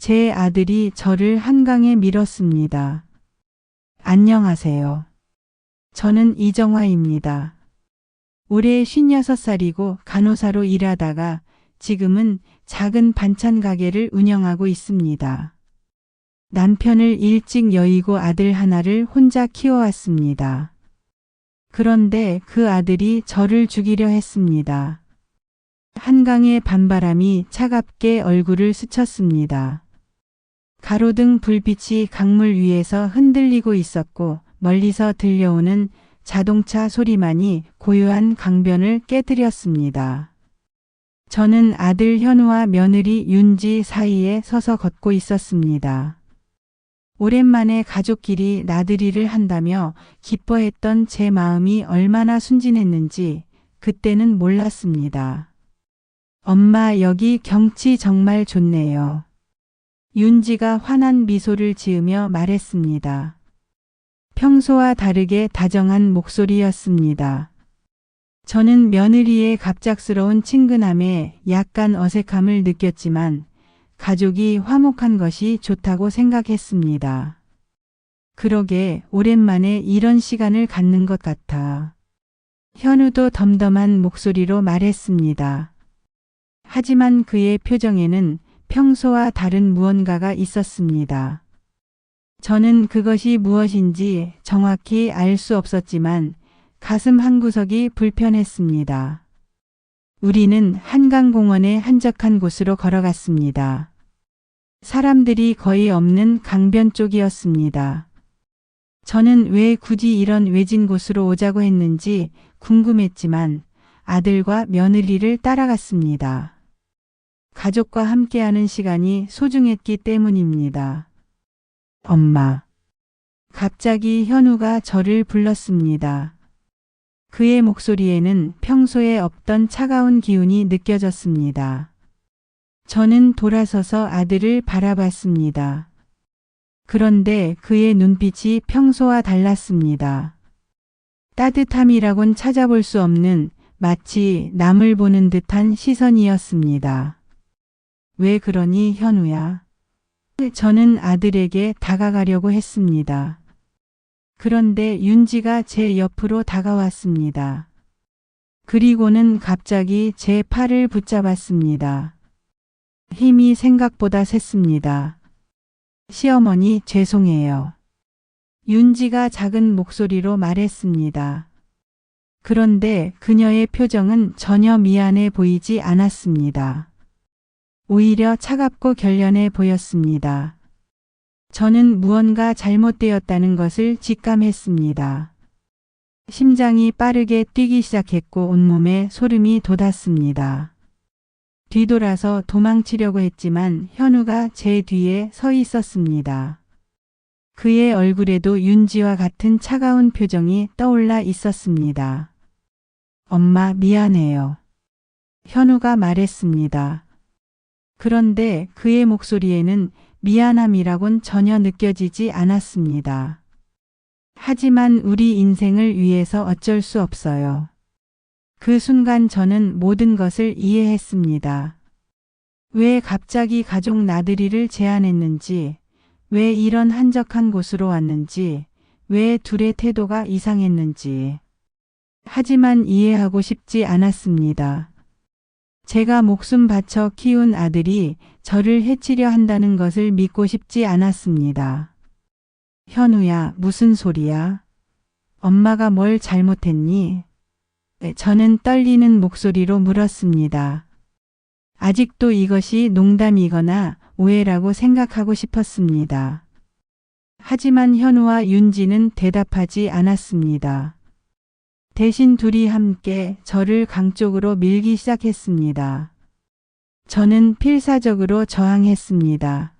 제 아들이 저를 한강에 밀었습니다. 안녕하세요. 저는 이정화입니다. 올해 56살이고 간호사로 일하다가 지금은 작은 반찬 가게를 운영하고 있습니다. 남편을 일찍 여의고 아들 하나를 혼자 키워왔습니다. 그런데 그 아들이 저를 죽이려 했습니다. 한강의 밤바람이 차갑게 얼굴을 스쳤습니다. 가로등 불빛이 강물 위에서 흔들리고 있었고 멀리서 들려오는 자동차 소리만이 고요한 강변을 깨뜨렸습니다. 저는 아들 현우와 며느리 윤지 사이에 서서 걷고 있었습니다. 오랜만에 가족끼리 나들이를 한다며 기뻐했던 제 마음이 얼마나 순진했는지 그때는 몰랐습니다. 엄마, 여기 경치 정말 좋네요. 윤지가 환한 미소를 지으며 말했습니다. 평소와 다르게 다정한 목소리였습니다. 저는 며느리의 갑작스러운 친근함에 약간 어색함을 느꼈지만 가족이 화목한 것이 좋다고 생각했습니다. 그러게 오랜만에 이런 시간을 갖는 것 같아. 현우도 덤덤한 목소리로 말했습니다. 하지만 그의 표정에는 평소와 다른 무언가가 있었습니다. 저는 그것이 무엇인지 정확히 알 수 없었지만 가슴 한구석이 불편했습니다. 우리는 한강공원의 한적한 곳으로 걸어갔습니다. 사람들이 거의 없는 강변 쪽이었습니다. 저는 왜 굳이 이런 외진 곳으로 오자고 했는지 궁금했지만 아들과 며느리를 따라갔습니다. 가족과 함께하는 시간이 소중했기 때문입니다. 엄마. 갑자기 현우가 저를 불렀습니다. 그의 목소리에는 평소에 없던 차가운 기운이 느껴졌습니다. 저는 돌아서서 아들을 바라봤습니다. 그런데 그의 눈빛이 평소와 달랐습니다. 따뜻함이라곤 찾아볼 수 없는 마치 남을 보는 듯한 시선이었습니다. 왜 그러니, 현우야? 저는 아들에게 다가가려고 했습니다. 그런데 윤지가 제 옆으로 다가왔습니다. 그리고는 갑자기 제 팔을 붙잡았습니다. 힘이 생각보다 셌습니다. 시어머니, 죄송해요. 윤지가 작은 목소리로 말했습니다. 그런데 그녀의 표정은 전혀 미안해 보이지 않았습니다. 오히려 차갑고 결연해 보였습니다. 저는 무언가 잘못되었다는 것을 직감했습니다. 심장이 빠르게 뛰기 시작했고 온몸에 소름이 돋았습니다. 뒤돌아서 도망치려고 했지만 현우가 제 뒤에 서 있었습니다. 그의 얼굴에도 윤지와 같은 차가운 표정이 떠올라 있었습니다. 엄마, 미안해요. 현우가 말했습니다. 그런데 그의 목소리에는 미안함이라곤 전혀 느껴지지 않았습니다. 하지만 우리 인생을 위해서 어쩔 수 없어요. 그 순간 저는 모든 것을 이해했습니다. 왜 갑자기 가족 나들이를 제안했는지, 왜 이런 한적한 곳으로 왔는지, 왜 둘의 태도가 이상했는지. 하지만 이해하고 싶지 않았습니다. 제가 목숨 바쳐 키운 아들이 저를 해치려 한다는 것을 믿고 싶지 않았습니다. 현우야, 무슨 소리야? 엄마가 뭘 잘못했니? 저는 떨리는 목소리로 물었습니다. 아직도 이것이 농담이거나 오해라고 생각하고 싶었습니다. 하지만 현우와 윤지는 대답하지 않았습니다. 대신 둘이 함께 저를 강 쪽으로 밀기 시작했습니다. 저는 필사적으로 저항했습니다.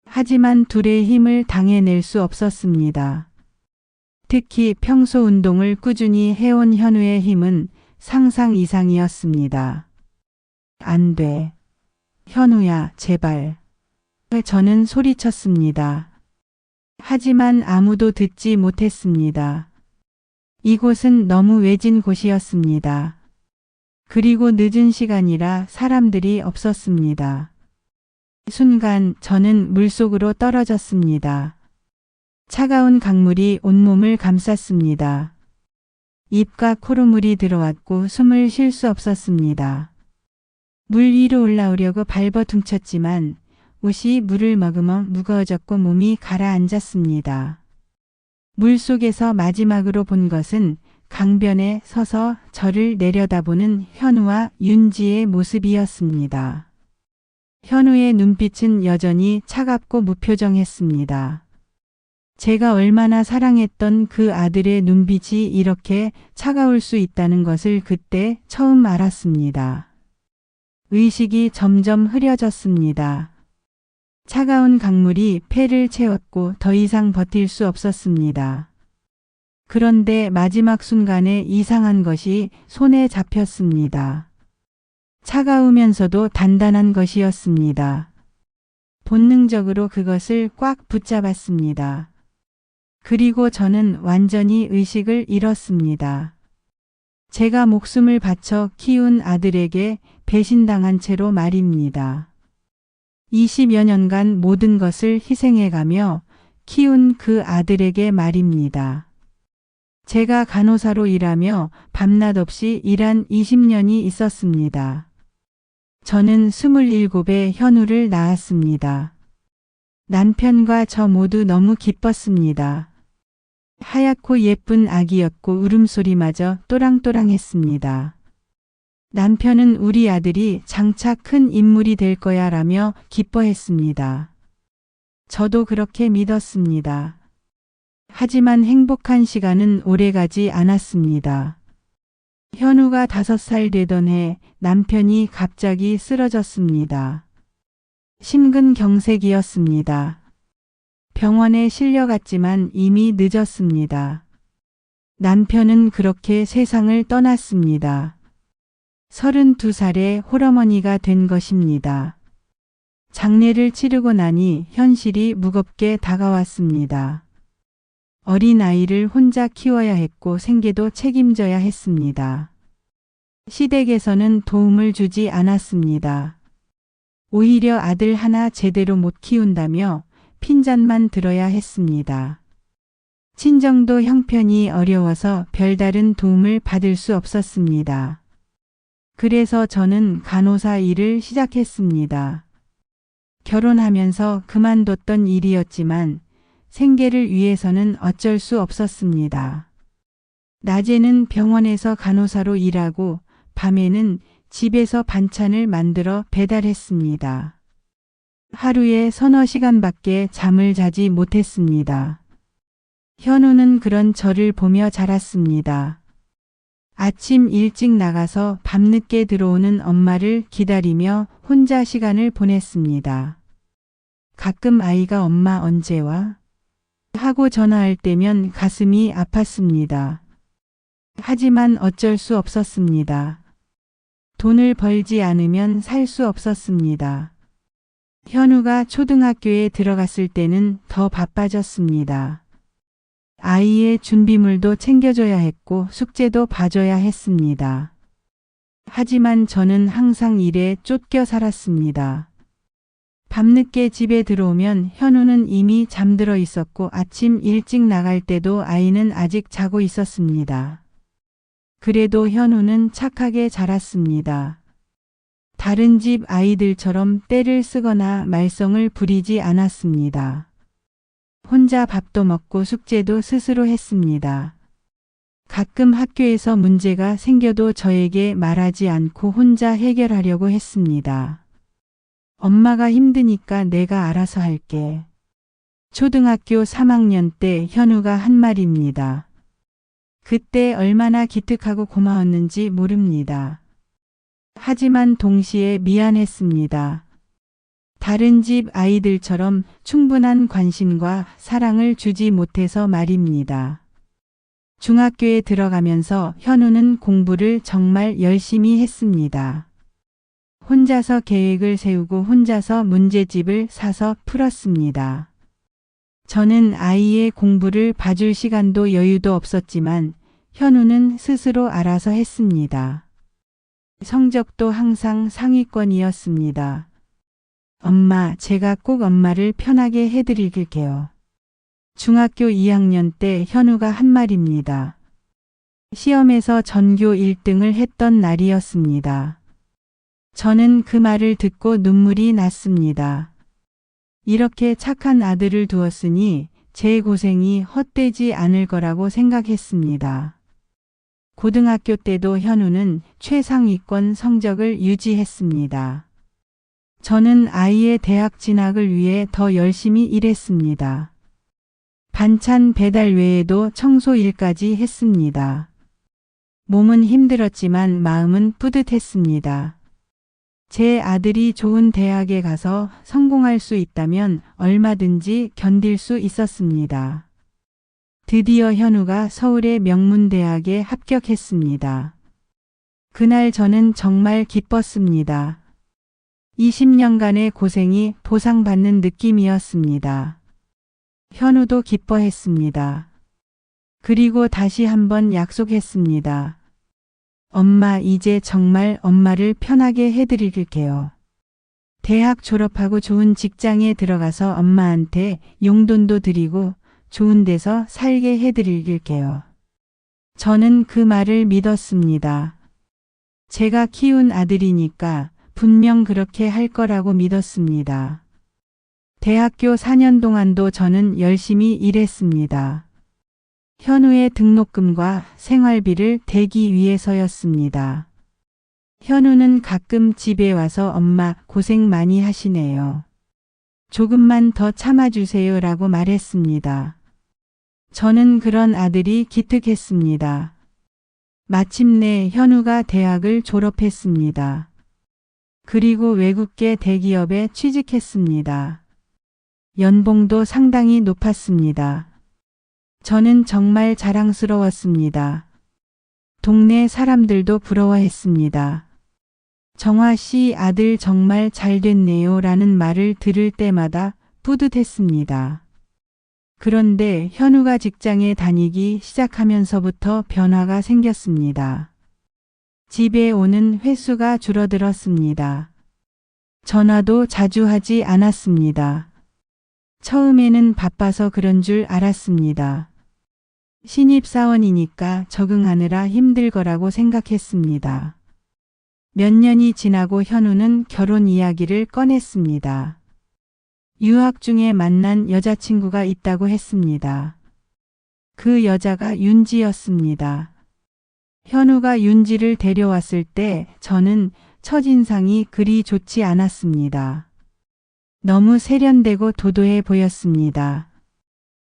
하지만 둘의 힘을 당해낼 수 없었습니다. 특히 평소 운동을 꾸준히 해온 현우의 힘은 상상 이상이었습니다. 안 돼. 현우야, 제발. 저는 소리쳤습니다. 하지만 아무도 듣지 못했습니다. 이곳은 너무 외진 곳이었습니다. 그리고 늦은 시간이라 사람들이 없었습니다. 순간 저는 물속으로 떨어졌습니다. 차가운 강물이 온몸을 감쌌습니다. 입과 코로 물이 들어왔고 숨을 쉴 수 없었습니다. 물 위로 올라오려고 발버둥쳤지만 옷이 물을 머금어 무거워졌고 몸이 가라앉았습니다. 물 속에서 마지막으로 본 것은 강변에 서서 저를 내려다보는 현우와 윤지의 모습이었습니다. 현우의 눈빛은 여전히 차갑고 무표정했습니다. 제가 얼마나 사랑했던 그 아들의 눈빛이 이렇게 차가울 수 있다는 것을 그때 처음 알았습니다. 의식이 점점 흐려졌습니다. 차가운 강물이 폐를 채웠고 더 이상 버틸 수 없었습니다. 그런데 마지막 순간에 이상한 것이 손에 잡혔습니다. 차가우면서도 단단한 것이었습니다. 본능적으로 그것을 꽉 붙잡았습니다. 그리고 저는 완전히 의식을 잃었습니다. 제가 목숨을 바쳐 키운 아들에게 배신당한 채로 말입니다. 20여 년간 모든 것을 희생해가며 키운 그 아들에게 말입니다. 제가 간호사로 일하며 밤낮 없이 일한 20년이 있었습니다. 저는 27에 현우를 낳았습니다. 남편과 저 모두 너무 기뻤습니다. 하얗고 예쁜 아기였고 울음소리마저 또랑또랑했습니다. 남편은 우리 아들이 장차 큰 인물이 될 거야 라며 기뻐했습니다. 저도 그렇게 믿었습니다. 하지만 행복한 시간은 오래가지 않았습니다. 현우가 5살 되던 해 남편이 갑자기 쓰러졌습니다. 심근경색이었습니다. 병원에 실려갔지만 이미 늦었습니다. 남편은 그렇게 세상을 떠났습니다. 32살에 홀어머니가 된 것입니다. 장례를 치르고 나니 현실이 무겁게 다가왔습니다. 어린 아이를 혼자 키워야 했고 생계도 책임져야 했습니다. 시댁에서는 도움을 주지 않았습니다. 오히려 아들 하나 제대로 못 키운다며 핀잔만 들어야 했습니다. 친정도 형편이 어려워서 별다른 도움을 받을 수 없었습니다. 그래서 저는 간호사 일을 시작했습니다. 결혼하면서 그만뒀던 일이었지만 생계를 위해서는 어쩔 수 없었습니다. 낮에는 병원에서 간호사로 일하고 밤에는 집에서 반찬을 만들어 배달했습니다. 하루에 서너 시간밖에 잠을 자지 못했습니다. 현우는 그런 저를 보며 자랐습니다. 아침 일찍 나가서 밤늦게 들어오는 엄마를 기다리며 혼자 시간을 보냈습니다. 가끔 아이가 엄마 언제 와? 하고 전화할 때면 가슴이 아팠습니다. 하지만 어쩔 수 없었습니다. 돈을 벌지 않으면 살 수 없었습니다. 현우가 초등학교에 들어갔을 때는 더 바빠졌습니다. 아이의 준비물도 챙겨줘야 했고 숙제도 봐줘야 했습니다. 하지만 저는 항상 일에 쫓겨 살았습니다. 밤늦게 집에 들어오면 현우는 이미 잠들어 있었고 아침 일찍 나갈 때도 아이는 아직 자고 있었습니다. 그래도 현우는 착하게 자랐습니다. 다른 집 아이들처럼 떼를 쓰거나 말썽을 부리지 않았습니다. 혼자 밥도 먹고 숙제도 스스로 했습니다. 가끔 학교에서 문제가 생겨도 저에게 말하지 않고 혼자 해결하려고 했습니다. 엄마가 힘드니까 내가 알아서 할게. 초등학교 3학년 때 현우가 한 말입니다. 그때 얼마나 기특하고 고마웠는지 모릅니다. 하지만 동시에 미안했습니다. 다른 집 아이들처럼 충분한 관심과 사랑을 주지 못해서 말입니다. 중학교에 들어가면서 현우는 공부를 정말 열심히 했습니다. 혼자서 계획을 세우고 혼자서 문제집을 사서 풀었습니다. 저는 아이의 공부를 봐줄 시간도 여유도 없었지만 현우는 스스로 알아서 했습니다. 성적도 항상 상위권이었습니다. 엄마, 제가 꼭 엄마를 편하게 해드릴게요. 중학교 2학년 때 현우가 한 말입니다. 시험에서 전교 1등을 했던 날이었습니다. 저는 그 말을 듣고 눈물이 났습니다. 이렇게 착한 아들을 두었으니 제 고생이 헛되지 않을 거라고 생각했습니다. 고등학교 때도 현우는 최상위권 성적을 유지했습니다. 저는 아이의 대학 진학을 위해 더 열심히 일했습니다. 반찬 배달 외에도 청소 일까지 했습니다. 몸은 힘들었지만 마음은 뿌듯했습니다. 제 아들이 좋은 대학에 가서 성공할 수 있다면 얼마든지 견딜 수 있었습니다. 드디어 현우가 서울의 명문대학에 합격했습니다. 그날 저는 정말 기뻤습니다. 20년간의 고생이 보상받는 느낌이었습니다. 현우도 기뻐했습니다. 그리고 다시 한번 약속했습니다. 엄마, 이제 정말 엄마를 편하게 해드릴게요. 대학 졸업하고 좋은 직장에 들어가서 엄마한테 용돈도 드리고 좋은 데서 살게 해드릴게요. 저는 그 말을 믿었습니다. 제가 키운 아들이니까 분명 그렇게 할 거라고 믿었습니다. 대학교 4년 동안도 저는 열심히 일했습니다. 현우의 등록금과 생활비를 대기 위해서였습니다. 현우는 가끔 집에 와서 엄마 고생 많이 하시네요. 조금만 더 참아주세요 라고 말했습니다. 저는 그런 아들이 기특했습니다. 마침내 현우가 대학을 졸업했습니다. 그리고 외국계 대기업에 취직했습니다. 연봉도 상당히 높았습니다. 저는 정말 자랑스러웠습니다. 동네 사람들도 부러워했습니다. 정화 씨 아들 정말 잘 됐네요 라는 말을 들을 때마다 뿌듯했습니다. 그런데 현우가 직장에 다니기 시작하면서부터 변화가 생겼습니다. 집에 오는 횟수가 줄어들었습니다. 전화도 자주 하지 않았습니다. 처음에는 바빠서 그런 줄 알았습니다. 신입사원이니까 적응하느라 힘들 거라고 생각했습니다. 몇 년이 지나고 현우는 결혼 이야기를 꺼냈습니다. 유학 중에 만난 여자친구가 있다고 했습니다. 그 여자가 윤지였습니다. 현우가 윤지를 데려왔을 때 저는 첫인상이 그리 좋지 않았습니다. 너무 세련되고 도도해 보였습니다.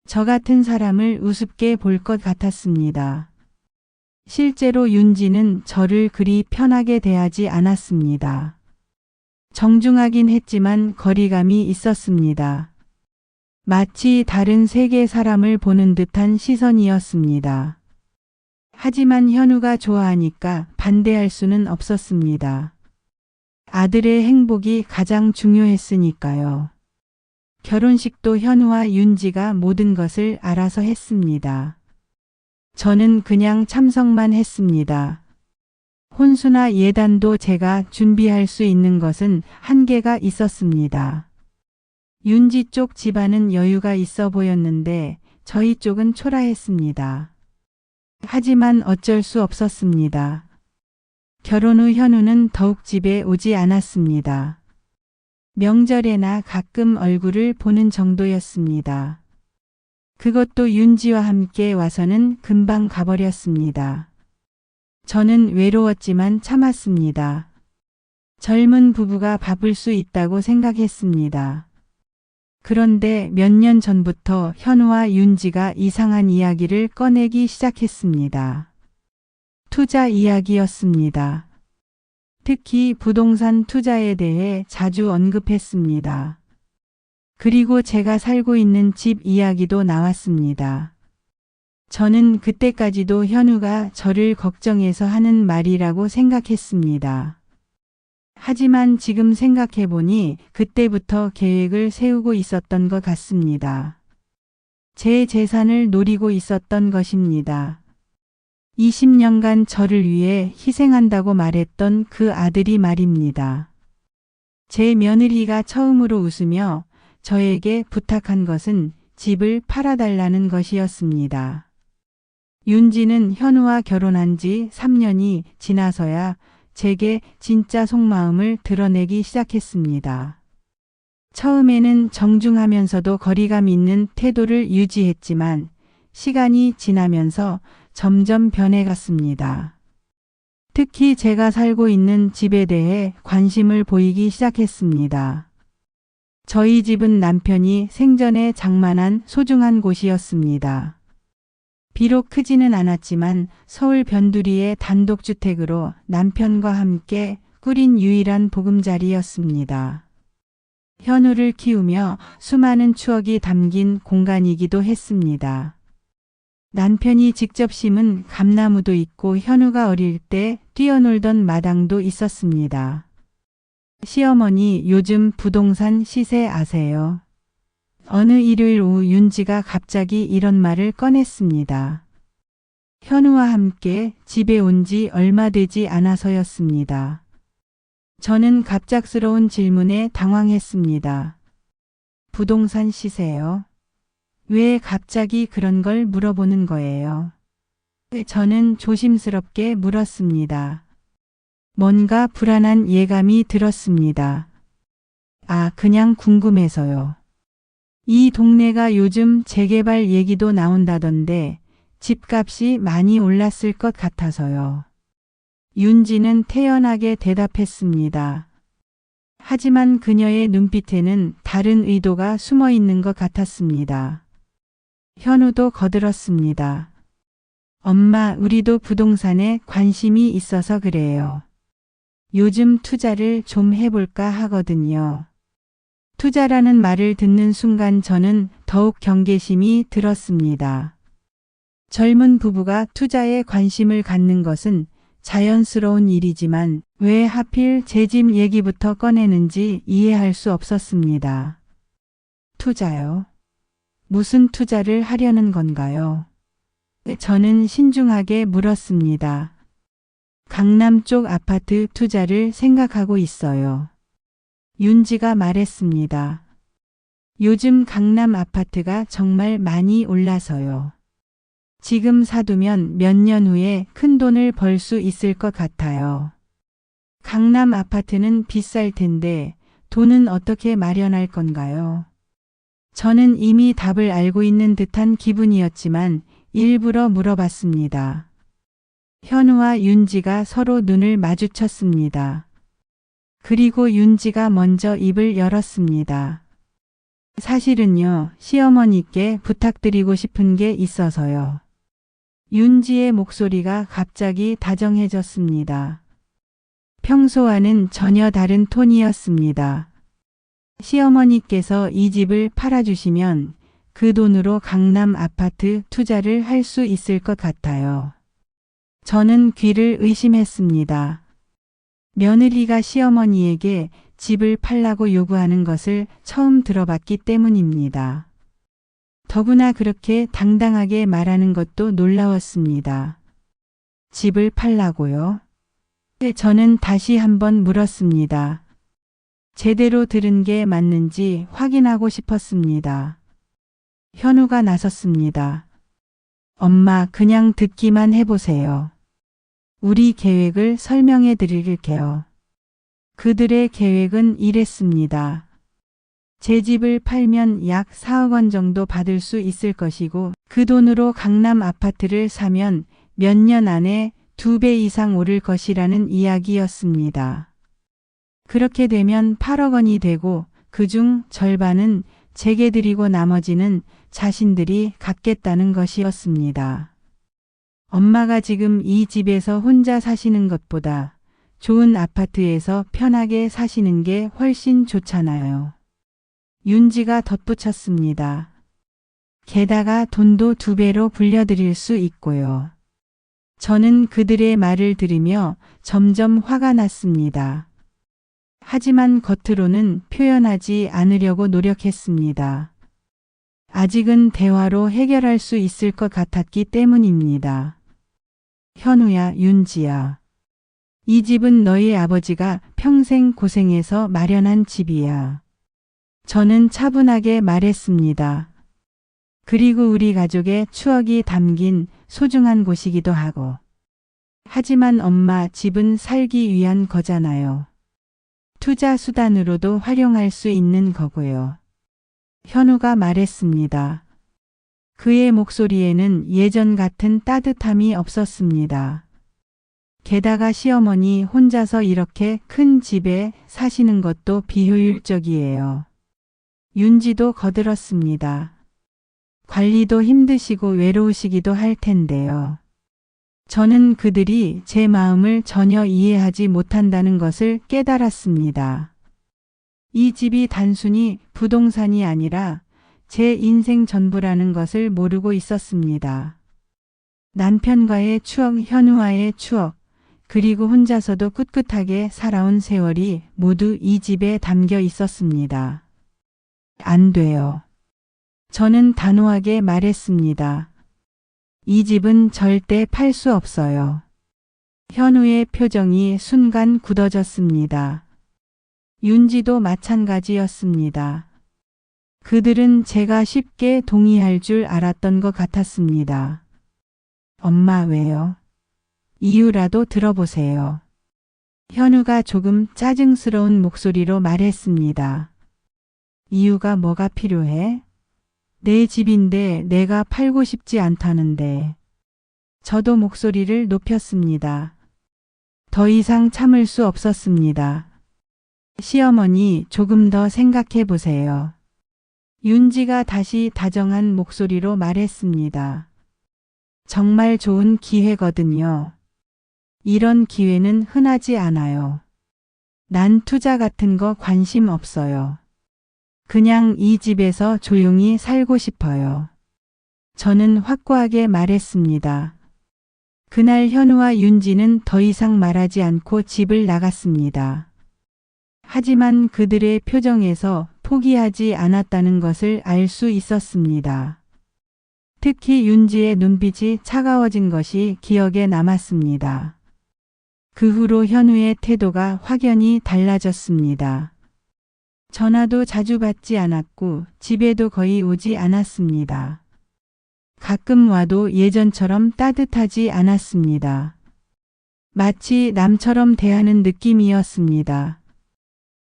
저 같은 사람을 우습게 볼 것 같았습니다. 실제로 윤지는 저를 그리 편하게 대하지 않았습니다. 정중하긴 했지만 거리감이 있었습니다. 마치 다른 세계 사람을 보는 듯한 시선이었습니다. 하지만 현우가 좋아하니까 반대할 수는 없었습니다. 아들의 행복이 가장 중요했으니까요. 결혼식도 현우와 윤지가 모든 것을 알아서 했습니다. 저는 그냥 참석만 했습니다. 혼수나 예단도 제가 준비할 수 있는 것은 한계가 있었습니다. 윤지 쪽 집안은 여유가 있어 보였는데 저희 쪽은 초라했습니다. 하지만 어쩔 수 없었습니다. 결혼 후 현우는 더욱 집에 오지 않았습니다. 명절에나 가끔 얼굴을 보는 정도였습니다. 그것도 윤지와 함께 와서는 금방 가버렸습니다. 저는 외로웠지만 참았습니다. 젊은 부부가 바쁠 수 있다고 생각했습니다. 그런데 몇 년 전부터 현우와 윤지가 이상한 이야기를 꺼내기 시작했습니다. 투자 이야기였습니다. 특히 부동산 투자에 대해 자주 언급했습니다. 그리고 제가 살고 있는 집 이야기도 나왔습니다. 저는 그때까지도 현우가 저를 걱정해서 하는 말이라고 생각했습니다. 하지만 지금 생각해보니 그때부터 계획을 세우고 있었던 것 같습니다. 제 재산을 노리고 있었던 것입니다. 20년간 저를 위해 희생한다고 말했던 그 아들이 말입니다. 제 며느리가 처음으로 웃으며 저에게 부탁한 것은 집을 팔아달라는 것이었습니다. 윤지는 현우와 결혼한 지 3년이 지나서야 제게 진짜 속마음을 드러내기 시작했습니다. 처음에는 정중하면서도 거리감 있는 태도를 유지했지만 시간이 지나면서 점점 변해갔습니다. 특히 제가 살고 있는 집에 대해 관심을 보이기 시작했습니다. 저희 집은 남편이 생전에 장만한 소중한 곳이었습니다. 비록 크지는 않았지만 서울 변두리의 단독주택으로 남편과 함께 꾸린 유일한 보금자리였습니다. 현우를 키우며 수많은 추억이 담긴 공간이기도 했습니다. 남편이 직접 심은 감나무도 있고 현우가 어릴 때 뛰어놀던 마당도 있었습니다. 시어머니, 요즘 부동산 시세 아세요? 어느 일요일 오후 윤지가 갑자기 이런 말을 꺼냈습니다. 현우와 함께 집에 온 지 얼마 되지 않아서였습니다. 저는 갑작스러운 질문에 당황했습니다. 부동산 시세요? 왜 갑자기 그런 걸 물어보는 거예요? 저는 조심스럽게 물었습니다. 뭔가 불안한 예감이 들었습니다. 아, 그냥 궁금해서요. 이 동네가 요즘 재개발 얘기도 나온다던데 집값이 많이 올랐을 것 같아서요. 윤지는 태연하게 대답했습니다. 하지만 그녀의 눈빛에는 다른 의도가 숨어 있는 것 같았습니다. 현우도 거들었습니다. 엄마, 우리도 부동산에 관심이 있어서 그래요. 요즘 투자를 좀 해볼까 하거든요. 투자라는 말을 듣는 순간 저는 더욱 경계심이 들었습니다. 젊은 부부가 투자에 관심을 갖는 것은 자연스러운 일이지만 왜 하필 제 집 얘기부터 꺼내는지 이해할 수 없었습니다. 투자요? 무슨 투자를 하려는 건가요? 저는 신중하게 물었습니다. 강남 쪽 아파트 투자를 생각하고 있어요. 윤지가 말했습니다. 요즘 강남 아파트가 정말 많이 올라서요. 지금 사두면 몇 년 후에 큰 돈을 벌 수 있을 것 같아요. 강남 아파트는 비쌀 텐데 돈은 어떻게 마련할 건가요? 저는 이미 답을 알고 있는 듯한 기분이었지만 일부러 물어봤습니다. 현우와 윤지가 서로 눈을 마주쳤습니다. 그리고 윤지가 먼저 입을 열었습니다. 사실은요, 시어머니께 부탁드리고 싶은 게 있어서요. 윤지의 목소리가 갑자기 다정해졌습니다. 평소와는 전혀 다른 톤이었습니다. 시어머니께서 이 집을 팔아주시면 그 돈으로 강남 아파트 투자를 할 수 있을 것 같아요. 저는 귀를 의심했습니다. 며느리가 시어머니에게 집을 팔라고 요구하는 것을 처음 들어봤기 때문입니다. 더구나 그렇게 당당하게 말하는 것도 놀라웠습니다. 집을 팔라고요? 저는 다시 한번 물었습니다. 제대로 들은 게 맞는지 확인하고 싶었습니다. 현우가 나섰습니다. 엄마, 그냥 듣기만 해보세요. 우리 계획을 설명해 드릴게요. 그들의 계획은 이랬습니다. 제 집을 팔면 약 4억 원 정도 받을 수 있을 것이고 그 돈으로 강남 아파트를 사면 몇 년 안에 2배 이상 오를 것이라는 이야기였습니다. 그렇게 되면 8억 원이 되고 그중 절반은 제게 드리고 나머지는 자신들이 갖겠다는 것이었습니다. 엄마가 지금 이 집에서 혼자 사시는 것보다 좋은 아파트에서 편하게 사시는 게 훨씬 좋잖아요. 윤지가 덧붙였습니다. 게다가 돈도 2배로 불려드릴 수 있고요. 저는 그들의 말을 들으며 점점 화가 났습니다. 하지만 겉으로는 표현하지 않으려고 노력했습니다. 아직은 대화로 해결할 수 있을 것 같았기 때문입니다. 현우야, 윤지야. 이 집은 너희 아버지가 평생 고생해서 마련한 집이야. 저는 차분하게 말했습니다. 그리고 우리 가족의 추억이 담긴 소중한 곳이기도 하고. 하지만 엄마, 집은 살기 위한 거잖아요. 투자 수단으로도 활용할 수 있는 거고요. 현우가 말했습니다. 그의 목소리에는 예전 같은 따뜻함이 없었습니다. 게다가 시어머니 혼자서 이렇게 큰 집에 사시는 것도 비효율적이에요. 윤지도 거들었습니다. 관리도 힘드시고 외로우시기도 할 텐데요. 저는 그들이 제 마음을 전혀 이해하지 못한다는 것을 깨달았습니다. 이 집이 단순히 부동산이 아니라 제 인생 전부라는 것을 모르고 있었습니다. 남편과의 추억, 현우와의 추억, 그리고 혼자서도 꿋꿋하게 살아온 세월이 모두 이 집에 담겨 있었습니다. 안 돼요. 저는 단호하게 말했습니다. 이 집은 절대 팔 수 없어요. 현우의 표정이 순간 굳어졌습니다. 윤지도 마찬가지였습니다. 그들은 제가 쉽게 동의할 줄 알았던 것 같았습니다. 엄마 왜요? 이유라도 들어보세요. 현우가 조금 짜증스러운 목소리로 말했습니다. 이유가 뭐가 필요해? 내 집인데 내가 팔고 싶지 않다는데. 저도 목소리를 높였습니다. 더 이상 참을 수 없었습니다. 시어머니, 조금 더 생각해 보세요. 윤지가 다시 다정한 목소리로 말했습니다. 정말 좋은 기회거든요. 이런 기회는 흔하지 않아요. 난 투자 같은 거 관심 없어요. 그냥 이 집에서 조용히 살고 싶어요. 저는 확고하게 말했습니다. 그날 현우와 윤지는 더 이상 말하지 않고 집을 나갔습니다. 하지만 그들의 표정에서 포기하지 않았다는 것을 알 수 있었습니다. 특히 윤지의 눈빛이 차가워진 것이 기억에 남았습니다. 그 후로 현우의 태도가 확연히 달라졌습니다. 전화도 자주 받지 않았고 집에도 거의 오지 않았습니다. 가끔 와도 예전처럼 따뜻하지 않았습니다. 마치 남처럼 대하는 느낌이었습니다.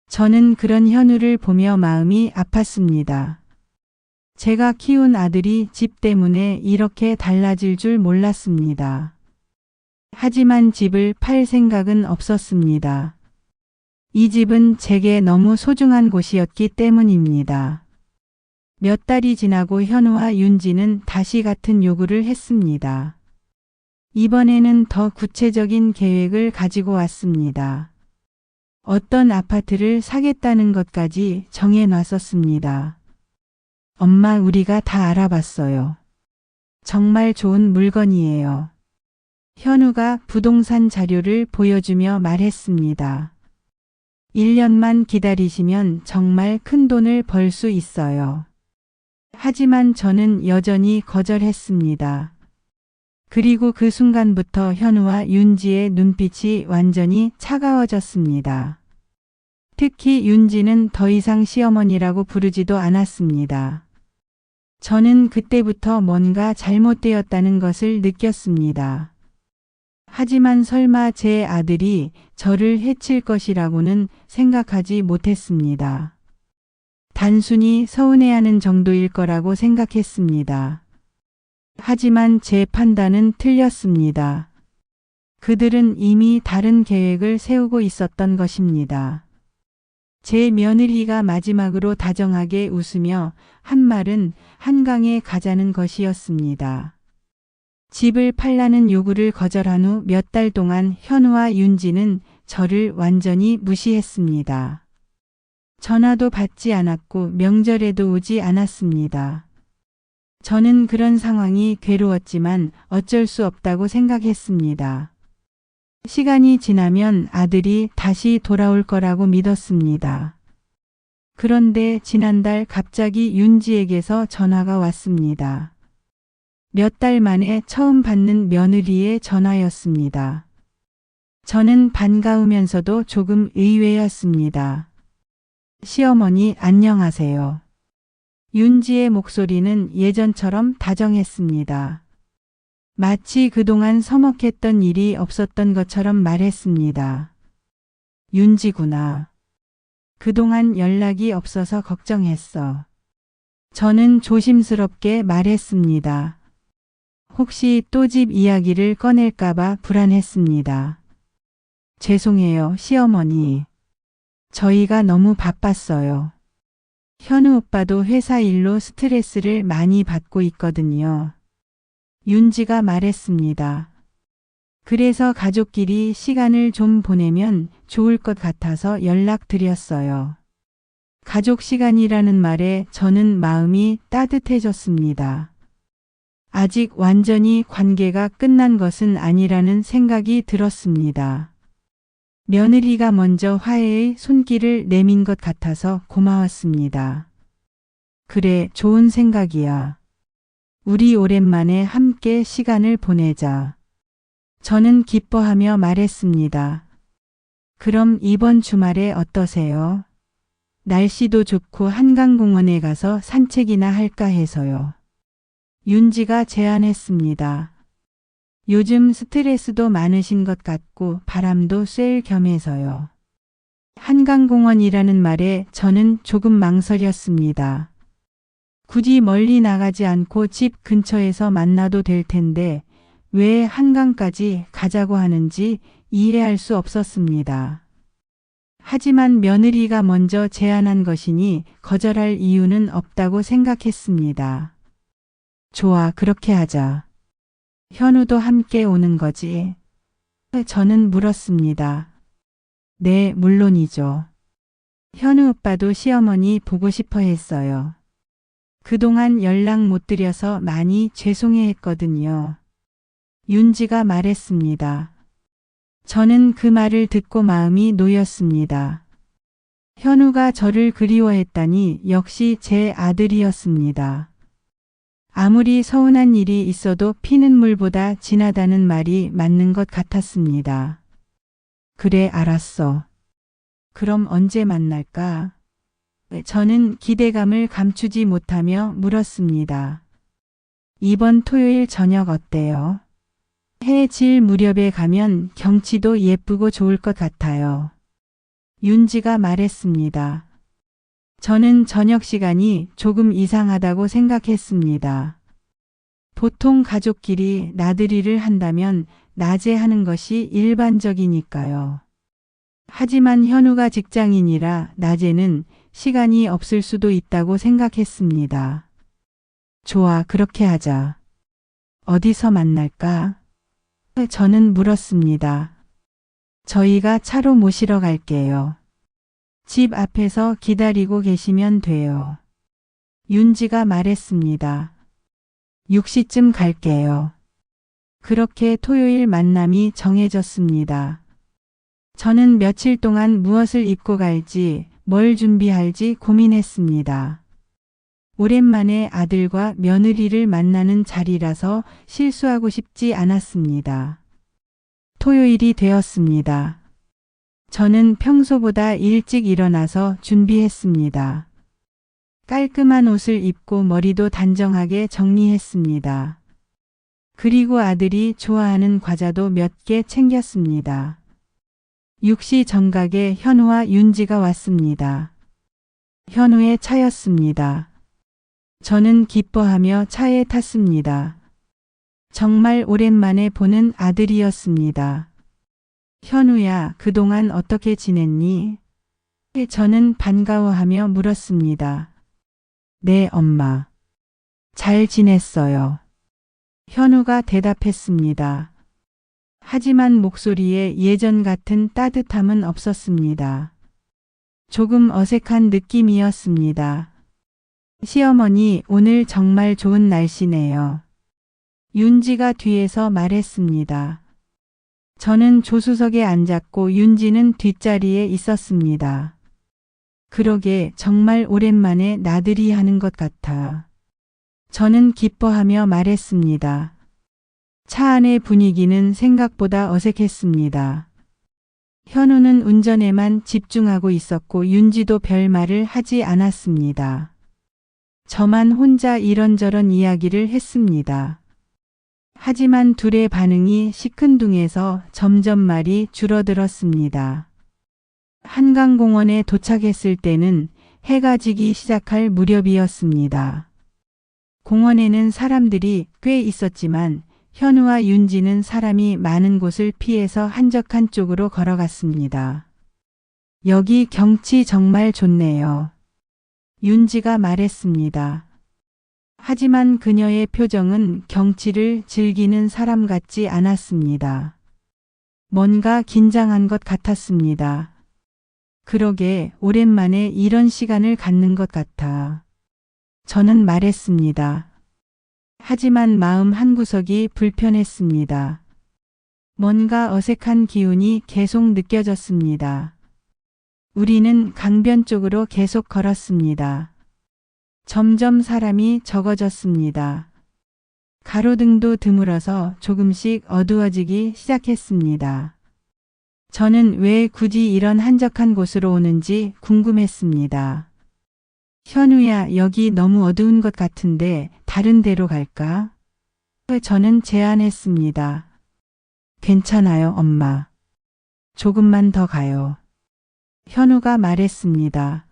저는 그런 현우를 보며 마음이 아팠습니다. 제가 키운 아들이 집 때문에 이렇게 달라질 줄 몰랐습니다. 하지만 집을 팔 생각은 없었습니다. 이 집은 제게 너무 소중한 곳이었기 때문입니다. 몇 달이 지나고 현우와 윤지는 다시 같은 요구를 했습니다. 이번에는 더 구체적인 계획을 가지고 왔습니다. 어떤 아파트를 사겠다는 것까지 정해놨었습니다. 엄마, 우리가 다 알아봤어요. 정말 좋은 물건이에요. 현우가 부동산 자료를 보여주며 말했습니다. 1년만 기다리시면 정말 큰 돈을 벌 수 있어요. 하지만 저는 여전히 거절했습니다. 그리고 그 순간부터 현우와 윤지의 눈빛이 완전히 차가워졌습니다. 특히 윤지는 더 이상 시어머니라고 부르지도 않았습니다. 저는 그때부터 뭔가 잘못되었다는 것을 느꼈습니다. 하지만 설마 제 아들이 저를 해칠 것이라고는 생각하지 못했습니다. 단순히 서운해하는 정도일 거라고 생각했습니다. 하지만 제 판단은 틀렸습니다. 그들은 이미 다른 계획을 세우고 있었던 것입니다. 제 며느리가 마지막으로 다정하게 웃으며 한 말은 한강에 가자는 것이었습니다. 집을 팔라는 요구를 거절한 후 몇 달 동안 현우와 윤지는 저를 완전히 무시했습니다. 전화도 받지 않았고 명절에도 오지 않았습니다. 저는 그런 상황이 괴로웠지만 어쩔 수 없다고 생각했습니다. 시간이 지나면 아들이 다시 돌아올 거라고 믿었습니다. 그런데 지난달 갑자기 윤지에게서 전화가 왔습니다. 몇 달 만에 처음 받는 며느리의 전화였습니다. 저는 반가우면서도 조금 의외였습니다. 시어머니 안녕하세요. 윤지의 목소리는 예전처럼 다정했습니다. 마치 그동안 서먹했던 일이 없었던 것처럼 말했습니다. 윤지구나. 그동안 연락이 없어서 걱정했어. 저는 조심스럽게 말했습니다. 혹시 또 집 이야기를 꺼낼까봐 불안했습니다. 죄송해요, 시어머니. 저희가 너무 바빴어요. 현우 오빠도 회사 일로 스트레스를 많이 받고 있거든요. 윤지가 말했습니다. 그래서 가족끼리 시간을 좀 보내면 좋을 것 같아서 연락드렸어요. 가족 시간이라는 말에 저는 마음이 따뜻해졌습니다. 아직 완전히 관계가 끝난 것은 아니라는 생각이 들었습니다. 며느리가 먼저 화해의 손길을 내민 것 같아서 고마웠습니다. 그래, 좋은 생각이야. 우리 오랜만에 함께 시간을 보내자. 저는 기뻐하며 말했습니다. 그럼 이번 주말에 어떠세요? 날씨도 좋고 한강공원에 가서 산책이나 할까 해서요. 윤지가 제안했습니다. 요즘 스트레스도 많으신 것 같고 바람도 쐴 겸해서요. 한강공원이라는 말에 저는 조금 망설였습니다. 굳이 멀리 나가지 않고 집 근처에서 만나도 될 텐데 왜 한강까지 가자고 하는지 이해할 수 없었습니다. 하지만 며느리가 먼저 제안한 것이니 거절할 이유는 없다고 생각했습니다. 좋아, 그렇게 하자. 현우도 함께 오는 거지? 저는 물었습니다. 네, 물론이죠. 현우 오빠도 시어머니 보고 싶어 했어요. 그동안 연락 못 드려서 많이 죄송해 했거든요. 윤지가 말했습니다. 저는 그 말을 듣고 마음이 놓였습니다. 현우가 저를 그리워했다니 역시 제 아들이었습니다. 아무리 서운한 일이 있어도 피는 물보다 진하다는 말이 맞는 것 같았습니다. 그래, 알았어. 그럼 언제 만날까? 저는 기대감을 감추지 못하며 물었습니다. 이번 토요일 저녁 어때요? 해 질 무렵에 가면 경치도 예쁘고 좋을 것 같아요. 윤지가 말했습니다. 저는 저녁 시간이 조금 이상하다고 생각했습니다. 보통 가족끼리 나들이를 한다면 낮에 하는 것이 일반적이니까요. 하지만 현우가 직장인이라 낮에는 시간이 없을 수도 있다고 생각했습니다. 좋아, 그렇게 하자. 어디서 만날까? 저는 물었습니다. 저희가 차로 모시러 갈게요. 집 앞에서 기다리고 계시면 돼요. 윤지가 말했습니다. 6시쯤 갈게요. 그렇게 토요일 만남이 정해졌습니다. 저는 며칠 동안 무엇을 입고 갈지, 뭘 준비할지 고민했습니다. 오랜만에 아들과 며느리를 만나는 자리라서 실수하고 싶지 않았습니다. 토요일이 되었습니다. 저는 평소보다 일찍 일어나서 준비했습니다. 깔끔한 옷을 입고 머리도 단정하게 정리했습니다. 그리고 아들이 좋아하는 과자도 몇 개 챙겼습니다. 6시 정각에 현우와 윤지가 왔습니다. 현우의 차였습니다. 저는 기뻐하며 차에 탔습니다. 정말 오랜만에 보는 아들이었습니다. 현우야, 그동안 어떻게 지냈니? 저는 반가워하며 물었습니다. 네, 엄마. 잘 지냈어요. 현우가 대답했습니다. 하지만 목소리에 예전 같은 따뜻함은 없었습니다. 조금 어색한 느낌이었습니다. 시어머니, 오늘 정말 좋은 날씨네요. 윤지가 뒤에서 말했습니다. 저는 조수석에 앉았고 윤지는 뒷자리에 있었습니다. 그러게 정말 오랜만에 나들이 하는 것 같아. 저는 기뻐하며 말했습니다. 차 안의 분위기는 생각보다 어색했습니다. 현우는 운전에만 집중하고 있었고 윤지도 별 말을 하지 않았습니다. 저만 혼자 이런저런 이야기를 했습니다. 하지만 둘의 반응이 시큰둥해서 점점 말이 줄어들었습니다. 한강공원에 도착했을 때는 해가 지기 시작할 무렵이었습니다. 공원에는 사람들이 꽤 있었지만 현우와 윤지는 사람이 많은 곳을 피해서 한적한 쪽으로 걸어갔습니다. 여기 경치 정말 좋네요. 윤지가 말했습니다. 하지만 그녀의 표정은 경치를 즐기는 사람 같지 않았습니다. 뭔가 긴장한 것 같았습니다. 그러게 오랜만에 이런 시간을 갖는 것 같아. 저는 말했습니다. 하지만 마음 한구석이 불편했습니다. 뭔가 어색한 기운이 계속 느껴졌습니다. 우리는 강변 쪽으로 계속 걸었습니다. 점점 사람이 적어졌습니다. 가로등도 드물어서 조금씩 어두워지기 시작했습니다. 저는 왜 굳이 이런 한적한 곳으로 오는지 궁금했습니다. 현우야, 여기 너무 어두운 것 같은데 다른 데로 갈까? 저는 제안했습니다. 괜찮아요, 엄마. 조금만 더 가요. 현우가 말했습니다.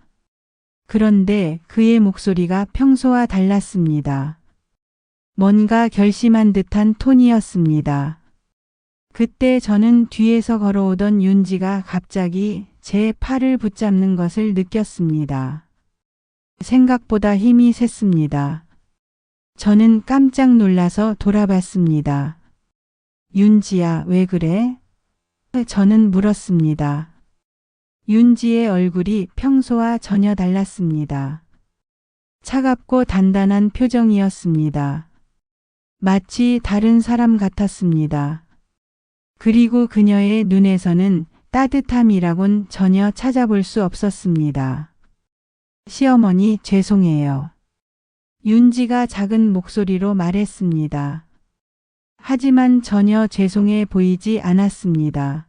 그런데 그의 목소리가 평소와 달랐습니다. 뭔가 결심한 듯한 톤이었습니다. 그때 저는 뒤에서 걸어오던 윤지가 갑자기 제 팔을 붙잡는 것을 느꼈습니다. 생각보다 힘이 셌습니다. 저는 깜짝 놀라서 돌아봤습니다. 윤지야, 왜 그래? 저는 물었습니다. 윤지의 얼굴이 평소와 전혀 달랐습니다. 차갑고 단단한 표정이었습니다. 마치 다른 사람 같았습니다. 그리고 그녀의 눈에서는 따뜻함이라곤 전혀 찾아볼 수 없었습니다. 시어머니, 죄송해요. 윤지가 작은 목소리로 말했습니다. 하지만 전혀 죄송해 보이지 않았습니다.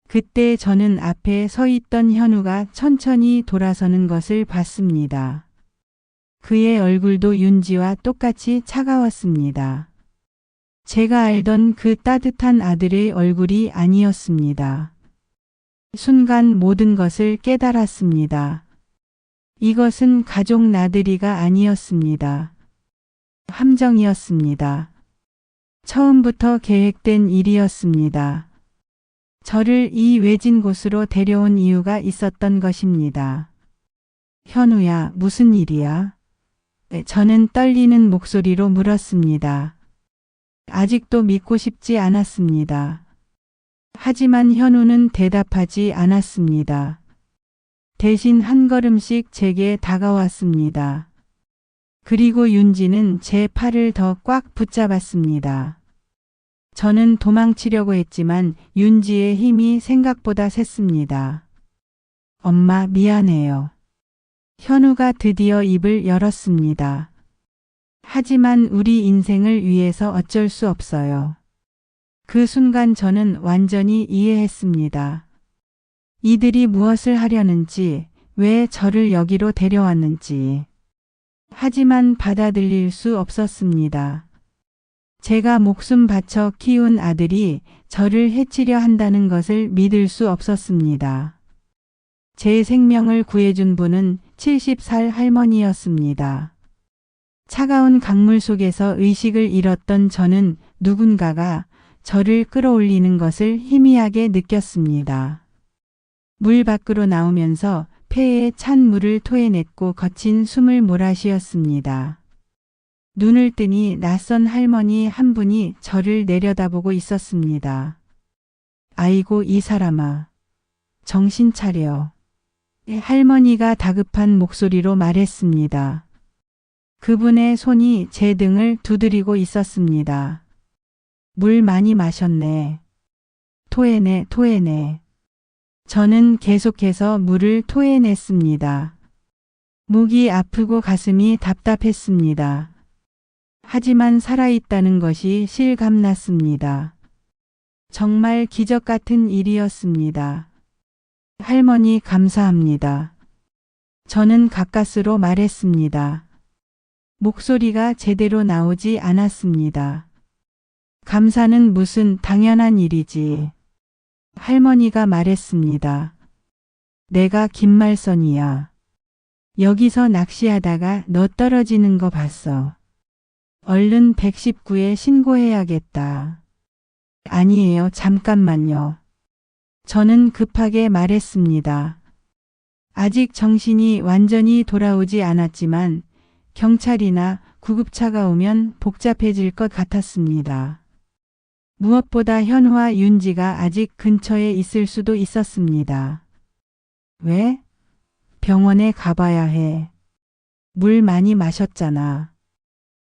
그때 저는 앞에 서 있던 현우가 천천히 돌아서는 것을 봤습니다. 그의 얼굴도 윤지와 똑같이 차가웠습니다. 제가 알던 그 따뜻한 아들의 얼굴이 아니었습니다. 순간 모든 것을 깨달았습니다. 이것은 가족 나들이가 아니었습니다. 함정이었습니다. 처음부터 계획된 일이었습니다. 저를 이 외진 곳으로 데려온 이유가 있었던 것입니다. 현우야, 무슨 일이야? 저는 떨리는 목소리로 물었습니다. 아직도 믿고 싶지 않았습니다. 하지만 현우는 대답하지 않았습니다. 대신 한 걸음씩 제게 다가왔습니다. 그리고 윤지는 제 팔을 더 꽉 붙잡았습니다. 저는 도망치려고 했지만 윤지의 힘이 생각보다 셌습니다. 엄마, 미안해요. 현우가 드디어 입을 열었습니다. 하지만 우리 인생을 위해서 어쩔 수 없어요. 그 순간 저는 완전히 이해했습니다. 이들이 무엇을 하려는지, 왜 저를 여기로 데려왔는지. 하지만 받아들일 수 없었습니다. 제가 목숨 바쳐 키운 아들이 저를 해치려 한다는 것을 믿을 수 없었습니다. 제 생명을 구해준 분은 70살 할머니였습니다. 차가운 강물 속에서 의식을 잃었던 저는 누군가가 저를 끌어올리는 것을 희미하게 느꼈습니다. 물 밖으로 나오면서 폐에 찬 물을 토해냈고 거친 숨을 몰아쉬었습니다. 눈을 뜨니 낯선 할머니 한 분이 저를 내려다보고 있었습니다. 아이고, 이 사람아. 정신 차려. 할머니가 다급한 목소리로 말했습니다. 그분의 손이 제 등을 두드리고 있었습니다. 물 많이 마셨네. 토해내, 토해내. 저는 계속해서 물을 토해냈습니다. 목이 아프고 가슴이 답답했습니다. 하지만 살아있다는 것이 실감났습니다. 정말 기적 같은 일이었습니다. 할머니 감사합니다. 저는 가까스로 말했습니다. 목소리가 제대로 나오지 않았습니다. 감사는 무슨 당연한 일이지. 할머니가 말했습니다. 내가 김말선이야. 여기서 낚시하다가 너 떨어지는 거 봤어. 얼른 119에 신고해야겠다. 아니에요, 잠깐만요. 저는 급하게 말했습니다. 아직 정신이 완전히 돌아오지 않았지만 경찰이나 구급차가 오면 복잡해질 것 같았습니다. 무엇보다 현우와 윤지가 아직 근처에 있을 수도 있었습니다. 왜? 병원에 가봐야 해. 물 많이 마셨잖아.